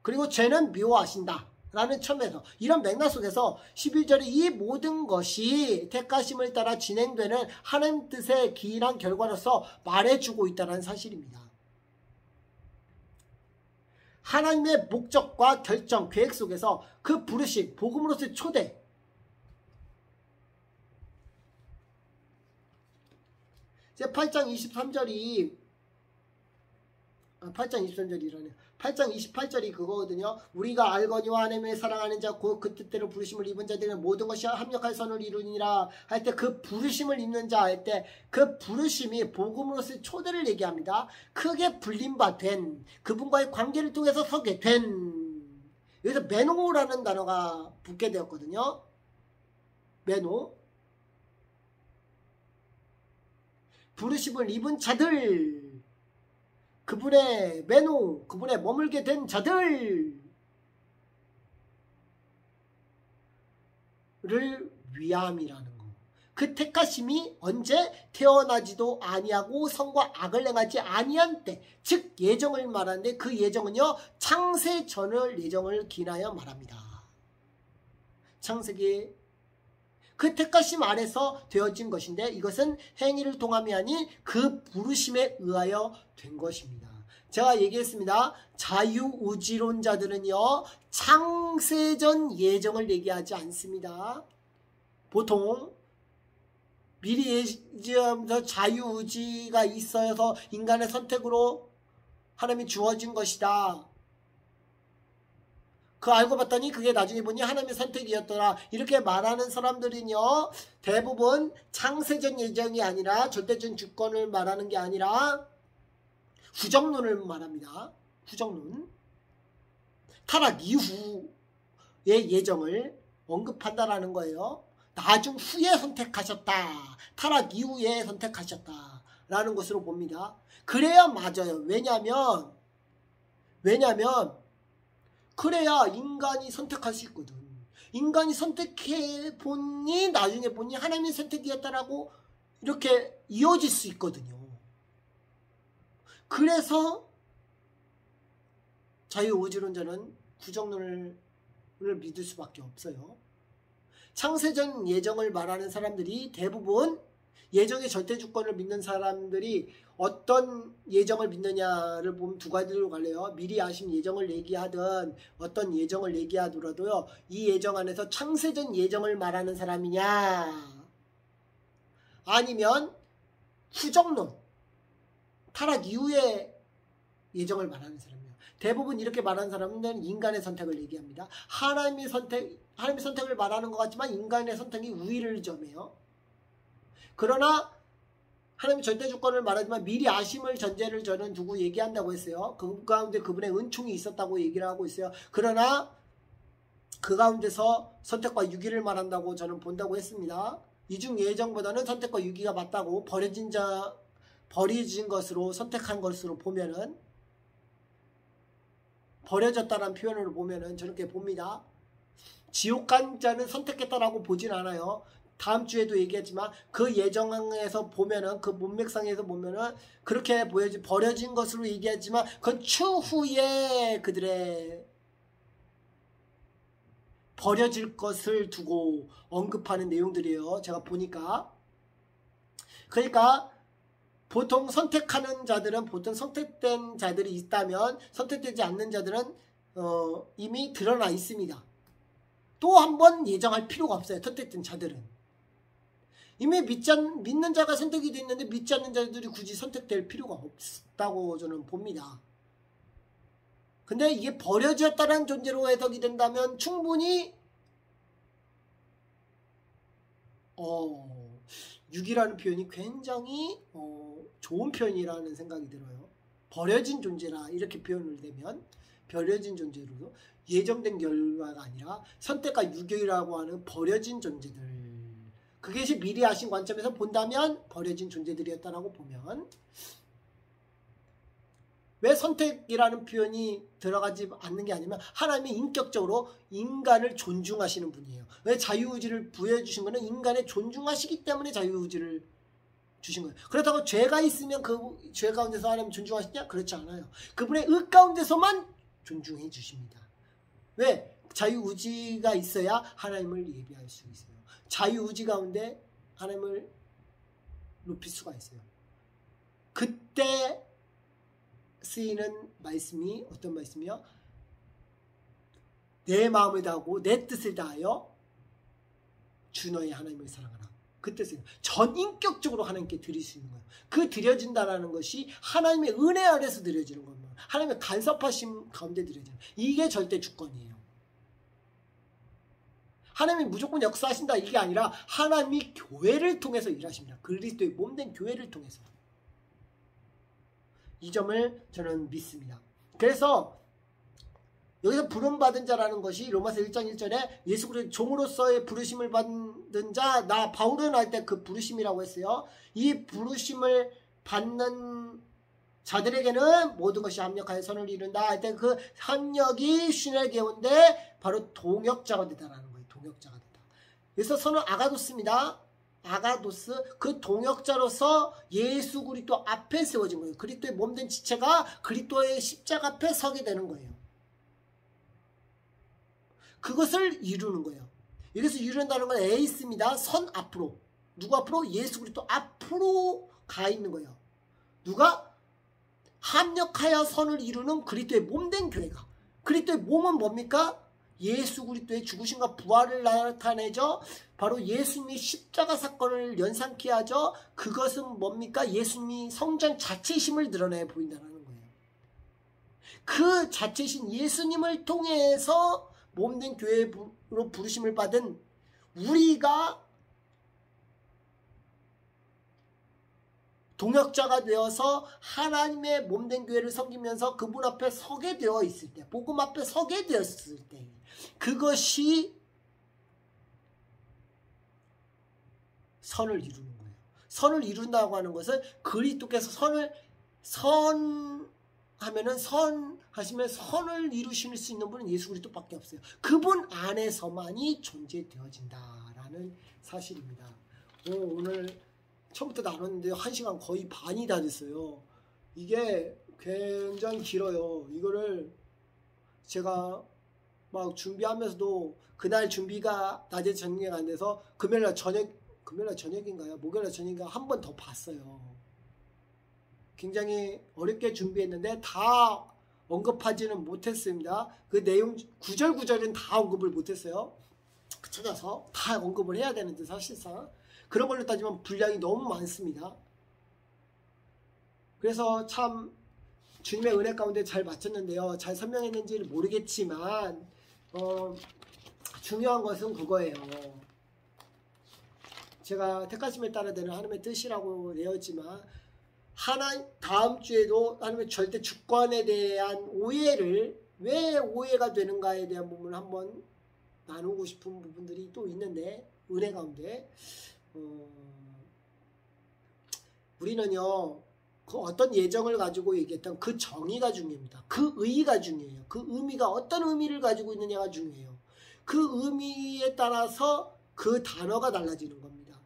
Speaker 1: 그리고 죄는 미워하신다 라는 첨에서 이런 맥락 속에서 11절에 이 모든 것이 택하심을 따라 진행되는 하나님 뜻의 기이한 결과로서 말해주고 있다는 사실입니다. 하나님의 목적과 결정, 계획 속에서 그 부르심, 복음으로서의 초대, 이제 8장 23절이 8장 23절이라네요. 8장 28절이 그거거든요. 우리가 알거니와 하나님을 사랑하는 자 곧 그 뜻대로 부르심을 입은 자들은 모든 것이 합력할 선을 이루니라 할 때 그 부르심을 입는 자 할 때 그 부르심이 복음으로서의 초대를 얘기합니다. 크게 불림바 된 그분과의 관계를 통해서 서게 된 여기서 메노라는 단어가 붙게 되었거든요. 메노 부르심을 입은 자들 그분의 메노, 그분의 머물게 된 자들을 위함이라는 거. 그 택하심이 언제 태어나지도 아니하고 선과 악을 행하지 아니한 때, 즉 예정을 말하는데 그 예정은요 창세 전을 예정을 기나여 말합니다. 창세기 그 택하심 안에서 되어진 것인데 이것은 행위를 통함이 아닌 그 부르심에 의하여 된 것입니다. 제가 얘기했습니다. 자유의지론자들은요 창세전 예정을 얘기하지 않습니다. 보통 미리 예정하면서 자유의지가 있어서 인간의 선택으로 하나님이 주어진 것이다. 그 알고 봤더니 그게 나중에 보니 하나님의 선택이었더라. 이렇게 말하는 사람들은요, 대부분 창세전 예정이 아니라 절대적 주권을 말하는 게 아니라 후정론을 말합니다. 후정론. 타락 이후의 예정을 언급한다라는 거예요. 나중 후에 선택하셨다. 타락 이후에 선택하셨다. 라는 것으로 봅니다. 그래야 맞아요. 왜냐면 그래야 인간이 선택할 수 있거든. 인간이 선택해 보니 나중에 보니 하나님의 선택이었다라고 이렇게 이어질 수 있거든요. 그래서 자유의지론자는 구정론을 믿을 수밖에 없어요. 창세전 예정을 말하는 사람들이 대부분 예정의 절대주권을 믿는 사람들이 어떤 예정을 믿느냐를 보면 두 가지로 갈래요. 미리 아심 예정을 얘기하든 어떤 예정을 얘기하더라도요. 이 예정 안에서 창세전 예정을 말하는 사람이냐, 아니면 후정론, 타락 이후의 예정을 말하는 사람이냐. 대부분 이렇게 말하는 사람은 인간의 선택을 얘기합니다. 하나님의 선택을 말하는 것 같지만 인간의 선택이 우위를 점해요. 그러나 하나님의 절대주권을 말하지만 미리 아심을 전제를 저는 두고 얘기한다고 했어요. 그 가운데 그분의 은총이 있었다고 얘기를 하고 있어요. 그러나 그 가운데서 선택과 유기를 말한다고 저는 본다고 했습니다. 이중 예정보다는 선택과 유기가 맞다고, 버려진 것으로 선택한 것으로 보면은, 버려졌다는 표현으로 보면은 저렇게 봅니다. 지옥 간 자는 선택했다라고 보진 않아요. 다음 주에도 얘기했지만 그 예정에서 보면은, 그 문맥상에서 보면은 그렇게 버려진 것으로 얘기하지만 그건 추후에 그들의 버려질 것을 두고 언급하는 내용들이에요. 제가 보니까. 그러니까 보통 선택하는 자들은, 보통 선택된 자들이 있다면 선택되지 않는 자들은 이미 드러나 있습니다. 또 한 번 예정할 필요가 없어요. 선택된 자들은. 이미 믿는 자가 선택이 됐는데 믿지 않는 자들이 굳이 선택될 필요가 없다고 저는 봅니다. 근데 이게 버려졌다는 존재로 해석이 된다면 충분히 육이라는 표현이 굉장히 좋은 표현이라는 생각이 들어요. 버려진 존재라 이렇게 표현을 되면, 버려진 존재로 예정된 결과가 아니라 선택과 유교라고 하는 버려진 존재들, 그것이 미리 하신 관점에서 본다면 버려진 존재들이었다라고 보면, 왜 선택이라는 표현이 들어가지 않는 게 아니면 하나님이 인격적으로 인간을 존중하시는 분이에요. 왜 자유의지를 부여해 주신 거는 인간을 존중하시기 때문에 자유의지를 주신 거예요. 그렇다고 죄가 있으면 그 죄 가운데서 하나님 존중하시냐? 그렇지 않아요. 그분의 의 가운데서만 존중해 주십니다. 왜? 자유의지가 있어야 하나님을 예비할 수 있어요. 자유의지 가운데 하나님을 높일 수가 있어요. 그때 쓰이는 말씀이 어떤 말씀이요? 내 마음을 다하고 내 뜻을 다하여 주 너의 하나님을 사랑하라. 그 뜻은 전인격적으로 하나님께 드릴 수 있는 거예요. 그 드려진다라는 것이 하나님의 은혜 아래서 드려지는 겁니다. 하나님의 간섭하심 가운데 드려지는, 이게 절대 주권이에요. 하나님이 무조건 역사하신다 이게 아니라 하나님이 교회를 통해서 일하십니다. 그리스도의 몸된 교회를 통해서. 이 점을 저는 믿습니다. 그래서 여기서 부름받은 자라는 것이 로마서 1장 1절에 예수 그리스도 종으로서의 부르심을 받은 자, 나 바울은 할 때 그 부르심이라고 했어요. 이 부르심을 받는 자들에게는 모든 것이 합력하여 선을 이룬다 할 때 그 합력이 시nerge온데 바로 동역자가 되다라는 거예요. 동역자가 되다. 그래서 선은 아가도스입니다. 아가도스, 그 동역자로서 예수 그리스도 앞에 세워진 거예요. 그리스도의 몸된 지체가 그리스도의 십자가 앞에 서게 되는 거예요. 그것을 이루는 거예요. 여기서 이룬다는 건 에이스입니다. 선 앞으로. 누구 앞으로? 예수 그리스도 앞으로 가 있는 거예요. 누가? 합력하여 선을 이루는 그리스도의 몸된 교회가. 그리스도의 몸은 뭡니까? 예수 그리스도의 죽으심과 부활을 나타내죠. 바로 예수님이 십자가 사건을 연상케 하죠. 그것은 뭡니까? 예수님이 성전 자체심을 드러내 보인다는 거예요. 그 자체신 예수님을 통해서 몸된 교회로 부르심을 받은 우리가 동역자가 되어서 하나님의 몸된 교회를 섬기면서 그분 앞에 서게 되어 있을 때, 복음 앞에 서게 되었을 때, 그것이 선을 이루는 거예요. 선을 이룬다고 하는 것은 그리스도께서 선하면은 선하시면 선을 이루실 수 있는 분은 예수 그리스도밖에 없어요. 그분 안에서만이 존재되어진다라는 사실입니다. 오늘 처음부터 나눴는데 1시간 거의 반이 다 됐어요. 이게 굉장히 길어요. 이거를 제가 막 준비하면서도 그날 준비가 낮에 전개가 안 돼서 금요일날 저녁인가요? 목요일날 저녁인가 한 번 더 봤어요. 굉장히 어렵게 준비했는데 다 언급하지는 못했습니다. 그 내용 구절구절은 다 언급을 못했어요. 찾아서 다 언급을 해야 되는데 사실상 그런 걸로 따지면 분량이 너무 많습니다. 그래서 참 주님의 은혜 가운데 잘 마쳤는데요. 잘 설명했는지는 모르겠지만 중요한 것은 그거예요. 제가 택하심에 따라 되는 하나님의 뜻이라고 내었지만 다음 주에도 하나님의 절대 주권에 대한 오해를 왜 오해가 되는가에 대한 부분을 한번 나누고 싶은 부분들이 또 있는데 은혜 가운데 우리는요 그 어떤 예정을 가지고 얘기했던 그 정의가 중요합니다. 그 의의가 중요해요. 그 의미가 어떤 의미를 가지고 있느냐가 중요해요. 그 의미에 따라서 그 단어가 달라지는 겁니다.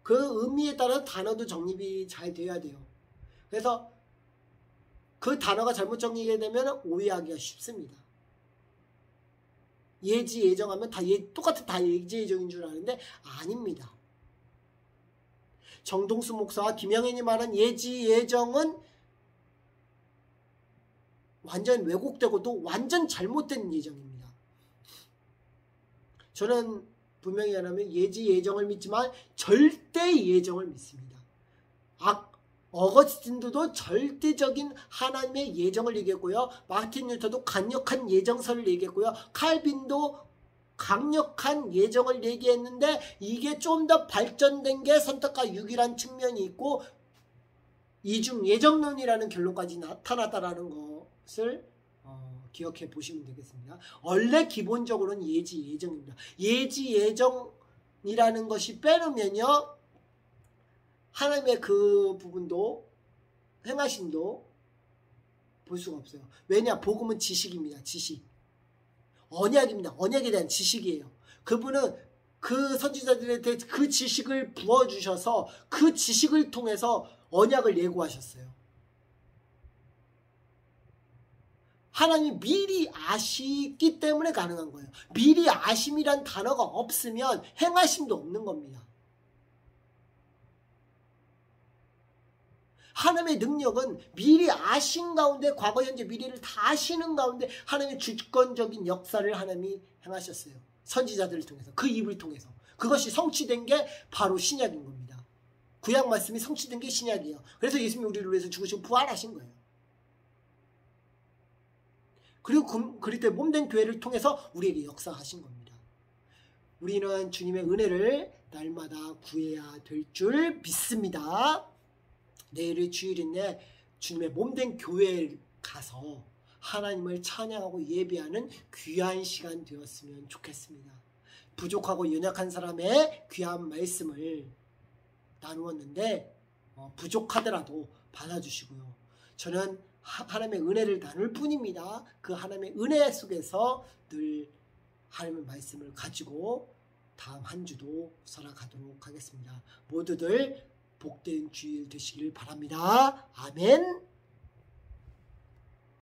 Speaker 1: 그 의미에 따라 단어도 정립이 잘 돼야 돼요. 그래서 그 단어가 잘못 정리게 되면 오해하기가 쉽습니다. 예지 예정하면 똑같은 다 예지 예정인 줄 아는데 아닙니다. 정동수 목사와 김영현이 말한 예지 예정은 완전 왜곡되고도 완전 잘못된 예정입니다. 저는 분명히 말하면 예지 예정을 믿지만 절대 예정을 믿습니다. 어거스틴도 절대적인 하나님의 예정을 얘기했고요. 마틴 루터도 강력한 예정설을 얘기했고요. 칼빈도 강력한 예정을 얘기했는데 이게 좀 더 발전된 게 선택과 유기란 측면이 있고 이중 예정론이라는 결론까지 나타났다라는 것을 기억해 보시면 되겠습니다. 원래 기본적으로는 예지 예정입니다. 예지 예정이라는 것이 빼놓으면요 하나님의 그 부분도 행하심도 볼 수가 없어요. 왜냐? 복음은 지식입니다. 지식. 언약입니다. 언약에 대한 지식이에요. 그분은 그 선지자들한테 그 지식을 부어주셔서 그 지식을 통해서 언약을 예고하셨어요. 하나님이 미리 아시기 때문에 가능한 거예요. 미리 아심이란 단어가 없으면 행하심도 없는 겁니다. 하나님의 능력은 미리 아신 가운데 과거 현재 미래를 다 아시는 가운데 하나님의 주권적인 역사를 하나님이 행하셨어요. 선지자들을 통해서 그 입을 통해서 그것이 성취된 게 바로 신약인 겁니다. 구약 말씀이 성취된 게 신약이에요. 그래서 예수님이 우리를 위해서 죽으시고 부활하신 거예요. 그리고 그리스도의 몸된 교회를 통해서 우리에게 역사하신 겁니다. 우리는 주님의 은혜를 날마다 구해야 될 줄 믿습니다. 내일의 주일인데 주님의 몸된 교회에 가서 하나님을 찬양하고 예배하는 귀한 시간 되었으면 좋겠습니다. 부족하고 연약한 사람의 귀한 말씀을 나누었는데 부족하더라도 받아주시고요. 저는 하나님의 은혜를 나눌 뿐입니다. 그 하나님의 은혜 속에서 늘 하나님의 말씀을 가지고 다음 한 주도 살아가도록 하겠습니다. 모두들 복된 주일 되시길 바랍니다. 아멘.